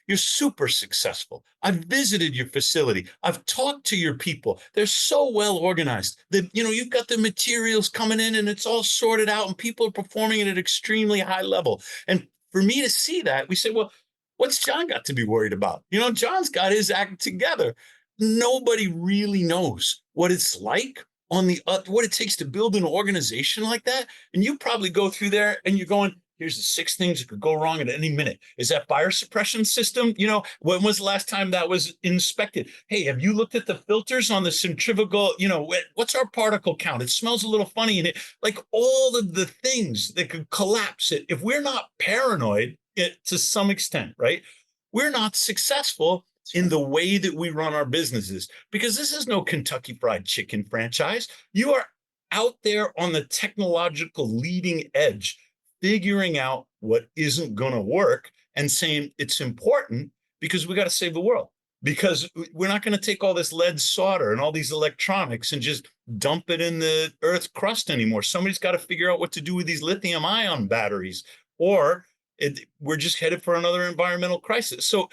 you're super successful. I've visited your facility. I've talked to your people. They're so well organized that, you've got the materials coming in and it's all sorted out and people are performing at an extremely high level. And for me to see that, we say, well, what's John got to be worried about? John's got his act together. Nobody really knows what it's like on what it takes to build an organization like that. And you probably go through there and you're going, here's the 6 things that could go wrong at any minute. Is that fire suppression system? When was the last time that was inspected? Hey, have you looked at the filters on the centrifugal? What's our particle count? It smells a little funny in it. Like all of the things that could collapse it. If we're not paranoid to some extent, right? We're not successful in the way that we run our businesses, because this is no Kentucky Fried Chicken franchise. You are out there on the technological leading edge, figuring out what isn't going to work and saying it's important because we got to save the world, because we're not going to take all this lead solder and all these electronics and just dump it in the earth's crust anymore. Somebody's got to figure out what to do with these lithium ion batteries, or we're just headed for another environmental crisis. So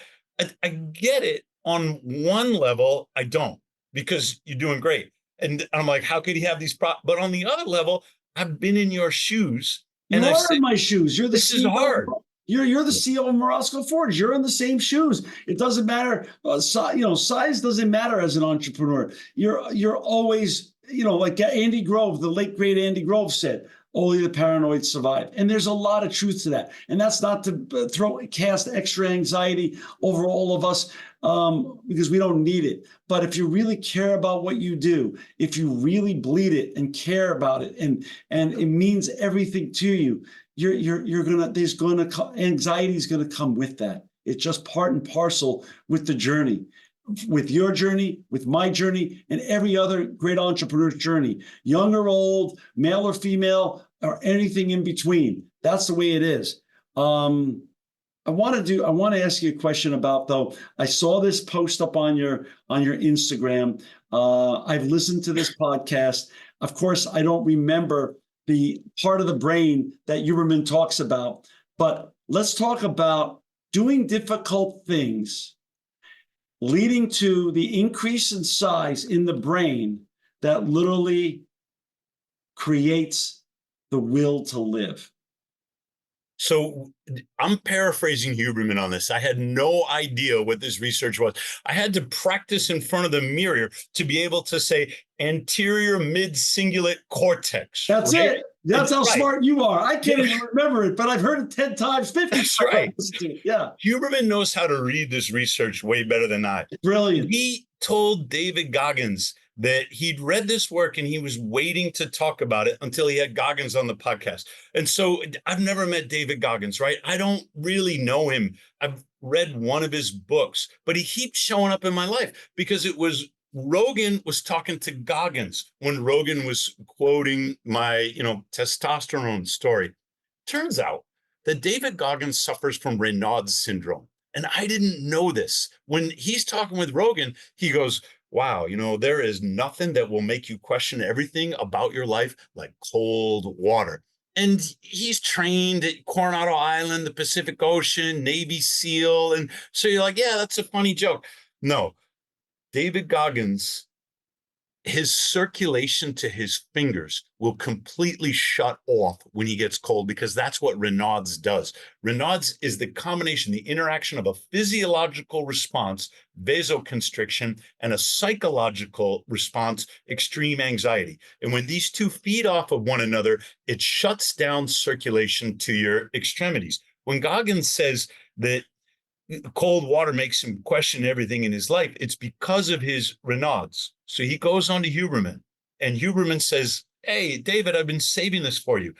I get it on one level. I don't, because you're doing great. And I'm like, how could he have these problems? But on the other level, I've been in your shoes. You are in my shoes. You're the this is hard. You're the CEO of Morozko Forge. You're in the same shoes. It doesn't matter. Size doesn't matter as an entrepreneur. You're always, like Andy Grove, the late great Andy Grove said, only the paranoid survive. And there's a lot of truth to that. And that's not to cast extra anxiety over all of us, because we don't need it. But if you really care about what you do, if you really bleed it and care about it, and it means everything to you, anxiety is gonna come with that. It's just part and parcel with the journey, with your journey, with my journey, and every other great entrepreneur's journey, young or old, male or female, or anything in between. That's the way it is. I want to ask you a question about, though. I saw this post up on your Instagram. I've listened to this podcast. Of course, I don't remember the part of the brain that Huberman talks about, but let's talk about doing difficult things leading to the increase in size in the brain that literally creates the will to live. So I'm paraphrasing Huberman on this. I had no idea what this research was. I had to practice in front of the mirror to be able to say anterior mid-cingulate cortex. That's right? it. That's how smart you are. I can't even remember it, but I've heard it 10 times, 50 times. That's right. Yeah. Huberman knows how to read this research way better than I. Brilliant. He told David Goggins that he'd read this work and he was waiting to talk about it until he had Goggins on the podcast. And so I've never met David Goggins, right? I don't really know him. I've read one of his books, but he keeps showing up in my life because it was Rogan was talking to Goggins when Rogan was quoting my, testosterone story. Turns out that David Goggins suffers from Raynaud's syndrome. And I didn't know this. When he's talking with Rogan, he goes, wow, there is nothing that will make you question everything about your life like cold water. And he's trained at Coronado Island, the Pacific Ocean, Navy SEAL. And so you're like, yeah, that's a funny joke. No, David Goggins, his circulation to his fingers will completely shut off when he gets cold, because that's what Raynaud's does. Raynaud's is the combination, the interaction of a physiological response, vasoconstriction, and a psychological response, extreme anxiety. And when these two feed off of one another, it shuts down circulation to your extremities. When Goggins says that cold water makes him question everything in his life, it's because of his Raynaud's. So he goes on to Huberman, and Huberman says, hey, David, I've been saving this for you.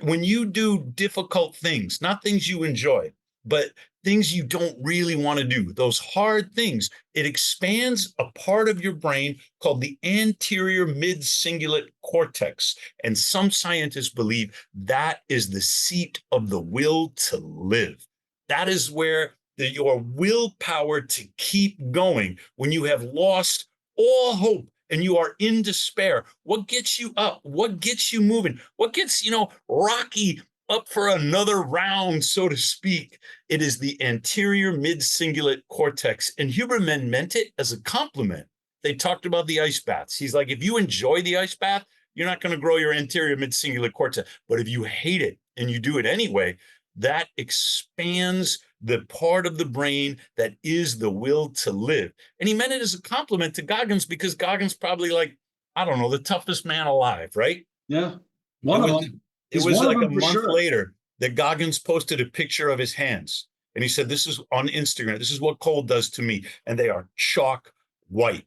When you do difficult things, not things you enjoy, but things you don't really want to do, those hard things, it expands a part of your brain called the anterior mid-cingulate cortex. And some scientists believe that is the seat of the will to live. That is where your willpower to keep going when you have lost all hope and you are in despair. What gets you up? What gets you moving? What gets, Rocky up for another round, so to speak? It is the anterior mid-cingulate cortex. And Huberman meant it as a compliment. They talked about the ice baths. He's like, if you enjoy the ice bath, you're not going to grow your anterior mid-cingulate cortex. But if you hate it and you do it anyway, that expands the part of the brain that is the will to live. And he meant it as a compliment to Goggins, because Goggins probably the toughest man alive, right? Yeah. One of them. It was like a month later. that Goggins posted a picture of his hands. And he said, this is on Instagram. This is what cold does to me. And they are chalk white.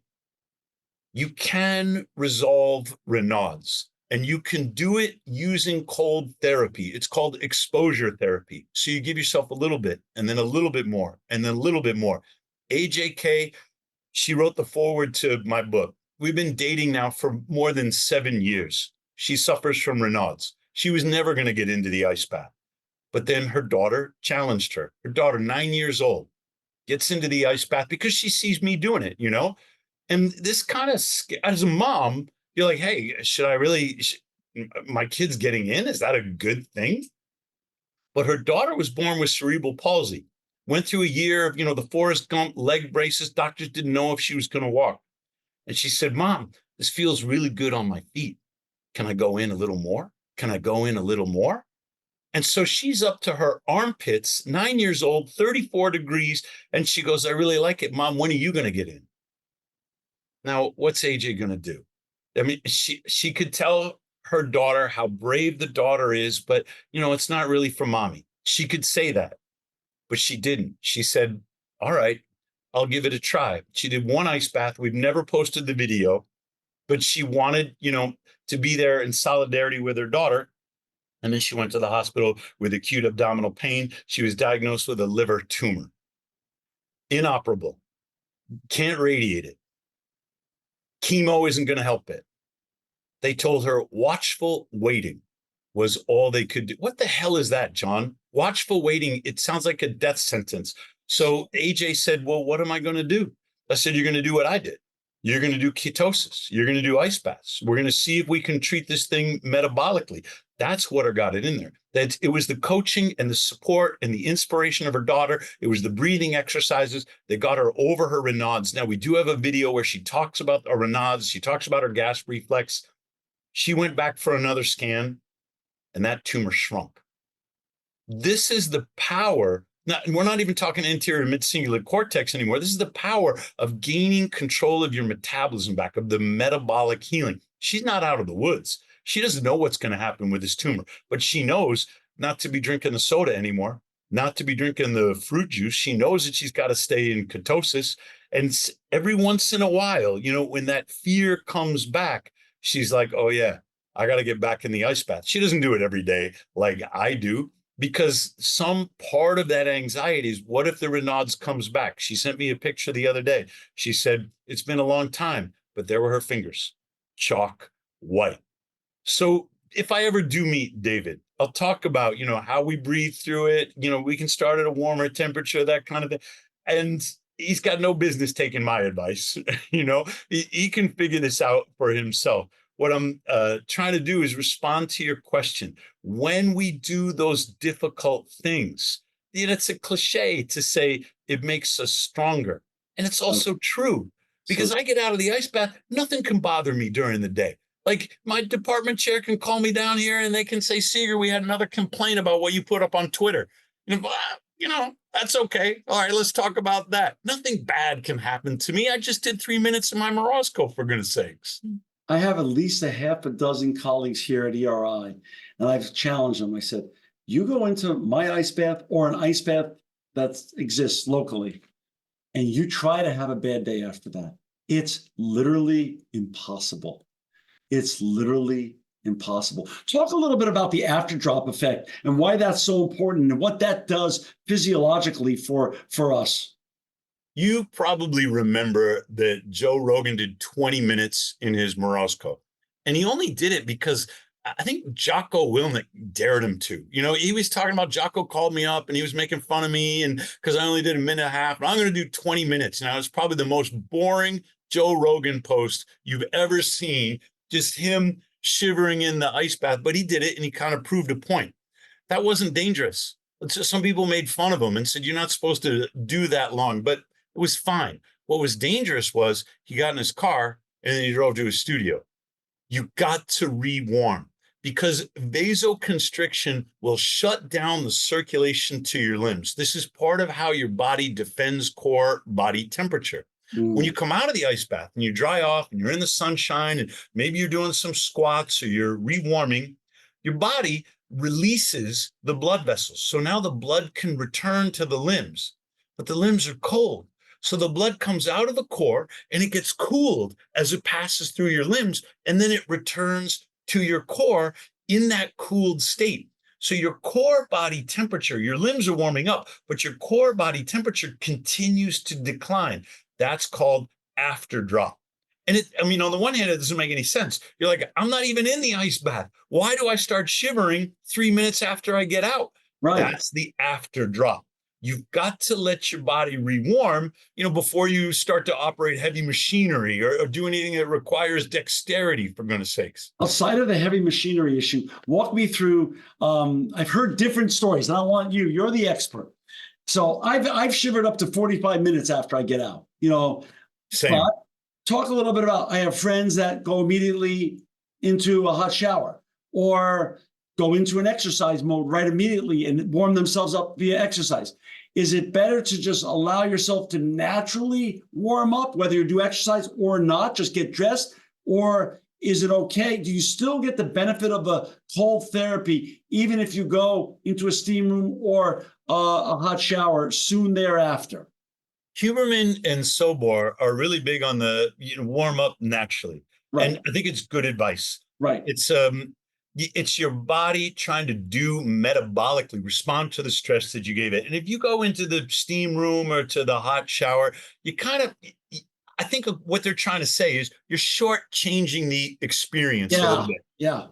You can resolve Raynaud's, and you can do it using cold therapy. It's called exposure therapy. So you give yourself a little bit, and then a little bit more, and then a little bit more. AJK, she wrote the foreword to my book. We've been dating now for more than 7 years. She suffers from Raynaud's. She was never going to get into the ice bath. But then her daughter challenged her. Her daughter, 9 years old, gets into the ice bath because she sees me doing it, you know? And this kind of, as a mom, you're like, hey, should I really, my kid's getting in? Is that a good thing? But her daughter was born with cerebral palsy, went through a year of, the Forrest Gump leg braces. Doctors didn't know if she was going to walk. And she said, Mom, this feels really good on my feet. Can I go in a little more? Can I go in a little more? And so she's up to her armpits, 9 years old, 34 degrees. And she goes, I really like it. Mom, when are you going to get in? Now, what's AJ going to do? I mean, she could tell her daughter how brave the daughter is, but, it's not really for mommy. She could say that, but she didn't. She said, all right, I'll give it a try. She did one ice bath. We've never posted the video, but she wanted, to be there in solidarity with her daughter. And then she went to the hospital with acute abdominal pain. She was diagnosed with a liver tumor. Inoperable. Can't radiate it. Chemo isn't going to help it. They told her watchful waiting was all they could do. What the hell is that, John? Watchful waiting, it sounds like a death sentence. So AJ said, well, what am I going to do? I said, you're going to do what I did. You're going to do ketosis. You're going to do ice baths. We're going to see if we can treat this thing metabolically. That's what got it in there. That it was the coaching and the support and the inspiration of her daughter. It was the breathing exercises that got her over her Raynaud's. Now, we do have a video where she talks about her Raynaud's. She talks about her gas reflex. She went back for another scan, and that tumor shrunk. This is the power. Now, we're not even talking anterior mid-cingulate cortex anymore. This is the power of gaining control of your metabolism back, of the metabolic healing. She's not out of the woods. She doesn't know what's going to happen with this tumor, but she knows not to be drinking the soda anymore, not to be drinking the fruit juice. She knows that she's got to stay in ketosis. And every once in a while, when that fear comes back, she's like, oh yeah, I got to get back in the ice bath. She doesn't do it every day like I do, because some part of that anxiety is, what if the Raynaud's comes back? She sent me a picture the other day. She said, it's been a long time, but there were her fingers, chalk white. So if I ever do meet David, I'll talk about, how we breathe through it. We can start at a warmer temperature, that kind of thing. And he's got no business taking my advice. He can figure this out for himself. What I'm trying to do is respond to your question. When we do those difficult things, it's a cliche to say it makes us stronger. And it's also true, because I get out of the ice bath, nothing can bother me during the day. Like, my department chair can call me down here and they can say, Seager, we had another complaint about what you put up on Twitter. That's okay. All right, let's talk about that. Nothing bad can happen to me. I just did 3 minutes of my Morozko, for goodness sakes. I have at least a half a dozen colleagues here at ERI, and I've challenged them. I said, you go into my ice bath or an ice bath that exists locally, and you try to have a bad day after that. It's literally impossible. It's literally impossible. Talk a little bit about the after drop effect and why that's so important and what that does physiologically for us. You probably remember that Joe Rogan did 20 minutes in his Morozko, and he only did it because I think Jocko Willink dared him to. He was talking about, Jocko called me up and he was making fun of me, and because I only did a minute and a half, but I'm going to do 20 minutes. Now, it's probably the most boring Joe Rogan post you've ever seen. Just him shivering in the ice bath, but he did it and he kind of proved a point. That wasn't dangerous. Some people made fun of him and said, you're not supposed to do that long, but it was fine. What was dangerous was he got in his car and then he drove to his studio. You got to rewarm, because vasoconstriction will shut down the circulation to your limbs. This is part of how your body defends core body temperature. When you come out of the ice bath and you dry off and you're in the sunshine and maybe you're doing some squats or you're rewarming, your body releases the blood vessels. So now the blood can return to the limbs, but the limbs are cold. So the blood comes out of the core and it gets cooled as it passes through your limbs, and then it returns to your core in that cooled state. So your core body temperature, your limbs are warming up, but your core body temperature continues to decline. That's called after drop. And on the one hand, it doesn't make any sense. You're like, I'm not even in the ice bath. Why do I start shivering 3 minutes after I get out? Right. That's the after drop. You've got to let your body rewarm, before you start to operate heavy machinery or do anything that requires dexterity, for goodness sakes. Outside of the heavy machinery issue, walk me through. I've heard different stories, and I want you're the expert. So I've shivered up to 45 minutes after I get out, Same. But talk a little bit about, I have friends that go immediately into a hot shower or go into an exercise mode right immediately and warm themselves up via exercise. Is it better to just allow yourself to naturally warm up, whether you do exercise or not, just get dressed? Or is it okay? Do you still get the benefit of a cold therapy, even if you go into a steam room or a hot shower soon thereafter? Huberman and Sobor are really big on the warm up naturally. Right. And I think it's good advice. Right. It's your body trying to do metabolically, respond to the stress that you gave it. And if you go into the steam room or to the hot shower, I think what they're trying to say is you're shortchanging the experience a little bit. Yeah.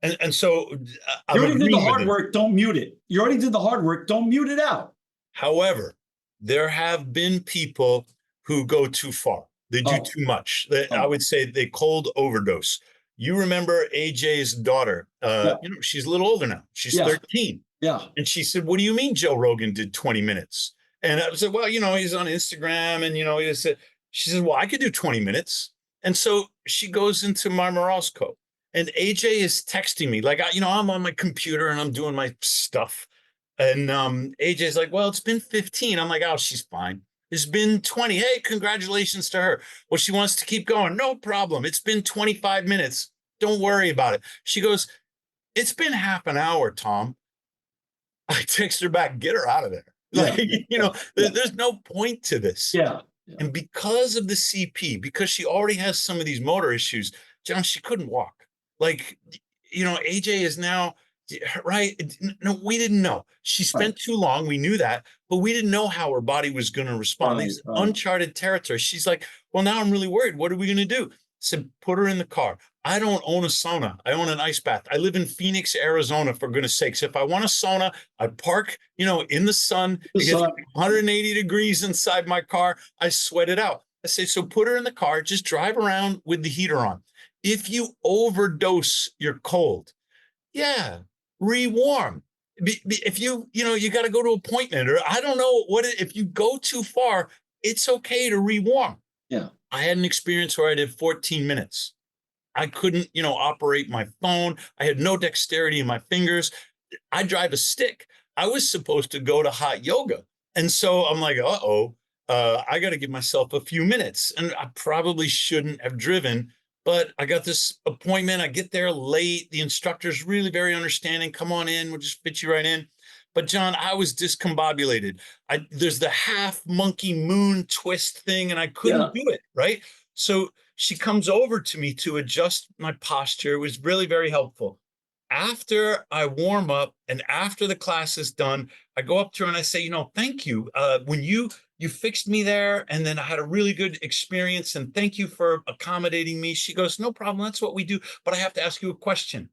And so you already did the hard work, don't mute it. You already did the hard work, don't mute it out. However, there have been people who go too far. They do too much. I would say they cold overdose. You remember AJ's daughter, she's a little older now. She's 13. Yeah. And she said, what do you mean Joe Rogan did 20 minutes? And I said, well, he's on Instagram and, she said, well, I could do 20 minutes. And so she goes into my Morozko and AJ is texting me like, I'm on my computer and I'm doing my stuff. And AJ's like, well, it's been 15. I'm like, oh, she's fine. It's been 20. Hey, congratulations to her. Well, she wants to keep going. No problem. It's been 25 minutes. Don't worry about it. She goes, it's been half an hour, Tom. I text her back, get her out of there. There's no point to this. Yeah. And because of the CP, because she already has some of these motor issues, John, she couldn't walk. AJ is now, right? No, we didn't know. She spent too long. We knew that, but we didn't know how her body was going to respond. These uncharted territory. She's like, well, now I'm really worried. What are we going to do? I said, put her in the car. I don't own a sauna. I own an ice bath. I live in Phoenix, Arizona, for goodness sakes. If I want a sauna, I park, in the sun. It gets 180 degrees inside my car. I sweat it out. I say, so put her in the car. Just drive around with the heater on. If you overdose your cold, rewarm. If you got to go to an appointment or I don't know if you go too far, it's okay to rewarm. Yeah. I had an experience where I did 14 minutes. I couldn't, operate my phone. I had no dexterity in my fingers. I drive a stick. I was supposed to go to hot yoga. And so I'm like, I got to give myself a few minutes. And I probably shouldn't have driven, but I got this appointment. I get there late. The instructor's really very understanding. Come on in. We'll just fit you right in. But John, I was discombobulated. There's the half monkey moon twist thing, and I couldn't do it, right? So she comes over to me to adjust my posture. It was really very helpful. After I warm up and after the class is done, I go up to her and I say, thank you. When you fixed me there, and then I had a really good experience, and thank you for accommodating me. She goes, no problem. That's what we do. But I have to ask you a question.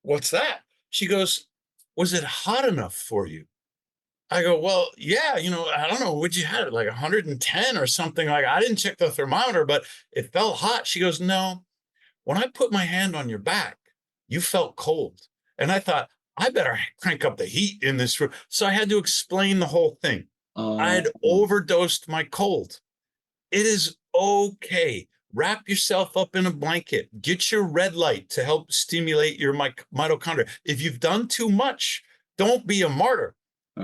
What's that? She goes, was it hot enough for you? I go, well, yeah, I don't know. Would you have it like 110 or something? Like, I didn't check the thermometer, but it felt hot. She goes, no, when I put my hand on your back, you felt cold. And I thought, I better crank up the heat in this room. So I had to explain the whole thing. I had overdosed my cold. It is okay. Wrap yourself up in a blanket. Get your red light to help stimulate your mitochondria. If you've done too much, don't be a martyr.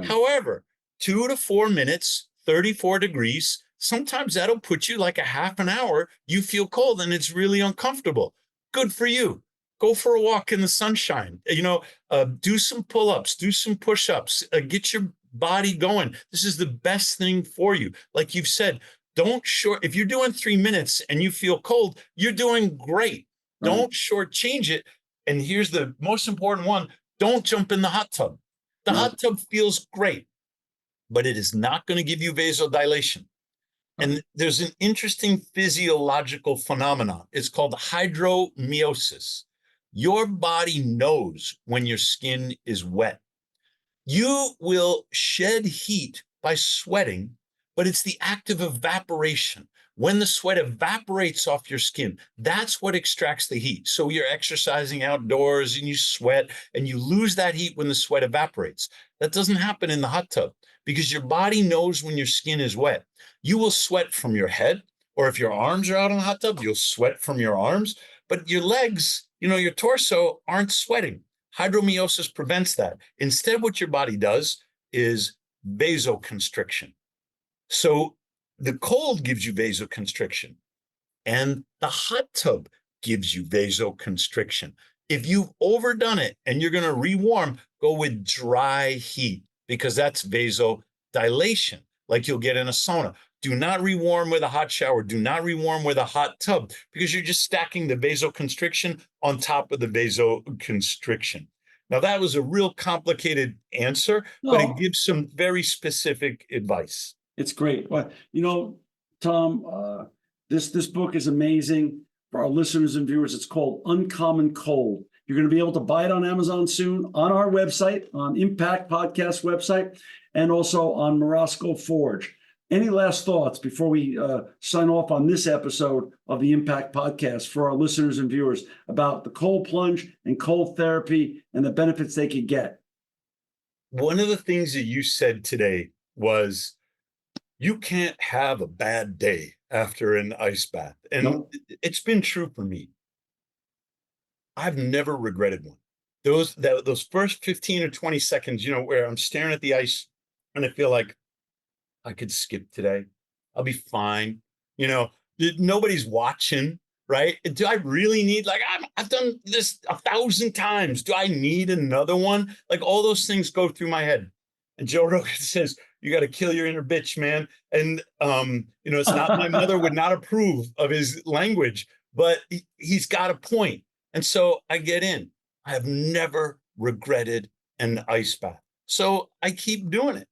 However, 2 to 4 minutes, 34 degrees, sometimes that'll put you like a half an hour. You feel cold and it's really uncomfortable. Good for you. Go for a walk in the sunshine. Do some pull-ups, do some push-ups, get your body going. This is the best thing for you. Like you've said, if you're doing 3 minutes and you feel cold, you're doing great. Right. Don't shortchange it. And here's the most important one. Don't jump in the hot tub. The hot tub feels great, but it is not going to give you vasodilation. And there's an interesting physiological phenomenon. It's called hydromiosis. Your body knows when your skin is wet. You will shed heat by sweating, but it's the act of evaporation. When the sweat evaporates off your skin, that's what extracts the heat. So you're exercising outdoors and you sweat and you lose that heat when the sweat evaporates. That doesn't happen in the hot tub because your body knows when your skin is wet. You will sweat from your head, or if your arms are out in the hot tub, you'll sweat from your arms, but your legs, your torso aren't sweating. Hydromiosis prevents that. Instead, what your body does is vasoconstriction. So the cold gives you vasoconstriction, and the hot tub gives you vasoconstriction. If you've overdone it and you're going to rewarm, go with dry heat because that's vasodilation, like you'll get in a sauna. Do not rewarm with a hot shower. Do not rewarm with a hot tub because you're just stacking the vasoconstriction on top of the vasoconstriction. Now, that was a real complicated answer, but it gives some very specific advice. It's great. Well, Tom, this book is amazing for our listeners and viewers. It's called Uncommon Cold. You're going to be able to buy it on Amazon soon, on our website, on Impact Podcast website, and also on Morozko Forge. Any last thoughts before we sign off on this episode of the Impact Podcast for our listeners and viewers about the cold plunge and cold therapy and the benefits they could get? One of the things that you said today was you can't have a bad day after an ice bath. And It's been true for me. I've never regretted one. Those first 15 or 20 seconds, where I'm staring at the ice and I feel like I could skip today. I'll be fine. Nobody's watching, right? Do I really need, I've done this 1,000 times. Do I need another one? All those things go through my head. And Joe Rogan says, you got to kill your inner bitch, man. And, it's not, my mother would not approve of his language, but he's got a point. And so I get in. I have never regretted an ice bath. So I keep doing it.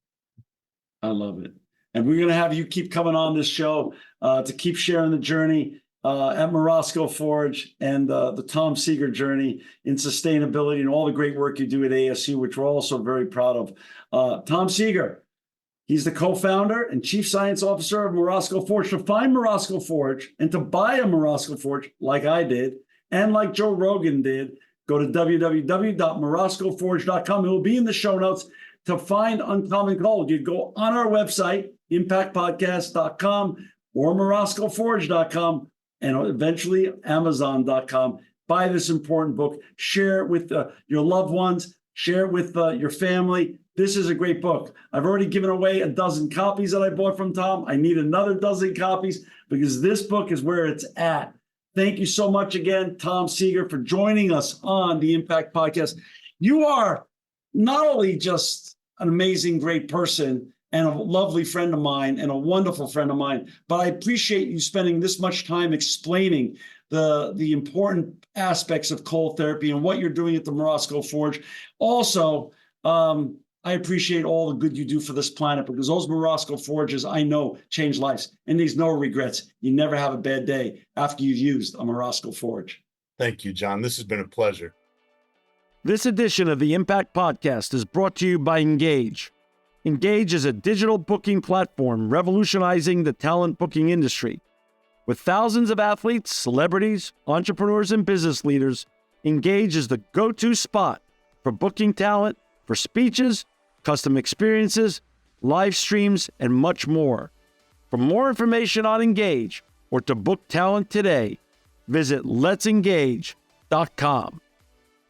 I love it. And we're going to have you keep coming on this show to keep sharing the journey at Morozko Forge and the Tom Seager journey in sustainability and all the great work you do at ASU, which we're also very proud of. Tom Seager, he's the co-founder and chief science officer of Morozko Forge. To find Morozko Forge and to buy a Morozko Forge like I did and like Joe Rogan did, go to www.morozkoforge.com. It will be in the show notes. To find Uncommon Cold, you go on our website, impactpodcast.com or morozkoforge.com, and eventually Amazon.com. Buy this important book. Share it with your loved ones. Share it with your family. This is a great book. I've already given away a dozen copies that I bought from Tom. I need another dozen copies because this book is where it's at. Thank you so much again, Tom Seager, for joining us on the Impact Podcast. You are not only just an amazing, great person and a lovely friend of mine and a wonderful friend of mine, but I appreciate you spending this much time explaining the important aspects of cold therapy and what you're doing at the Morozko Forge. Also, I appreciate all the good you do for this planet because those Morozko Forges, I know, change lives. And there's no regrets. You never have a bad day after you've used a Morozko Forge. Thank you, John. This has been a pleasure. This edition of the Impact Podcast is brought to you by Engage. Engage is a digital booking platform revolutionizing the talent booking industry. With thousands of athletes, celebrities, entrepreneurs, and business leaders, Engage is the go-to spot for booking talent, for speeches, custom experiences, live streams, and much more. For more information on Engage or to book talent today, visit letsengage.com.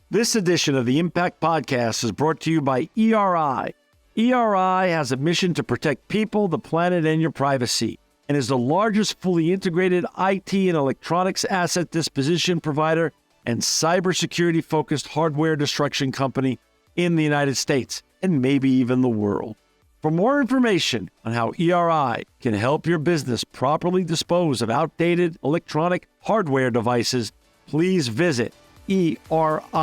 This edition of the Impact Podcast is brought to you by ERI. ERI has a mission to protect people, the planet, and your privacy, and is the largest fully integrated IT and electronics asset disposition provider and cybersecurity-focused hardware destruction company in the United States and maybe even the world. For more information on how ERI can help your business properly dispose of outdated electronic hardware devices, please visit eridirect.com.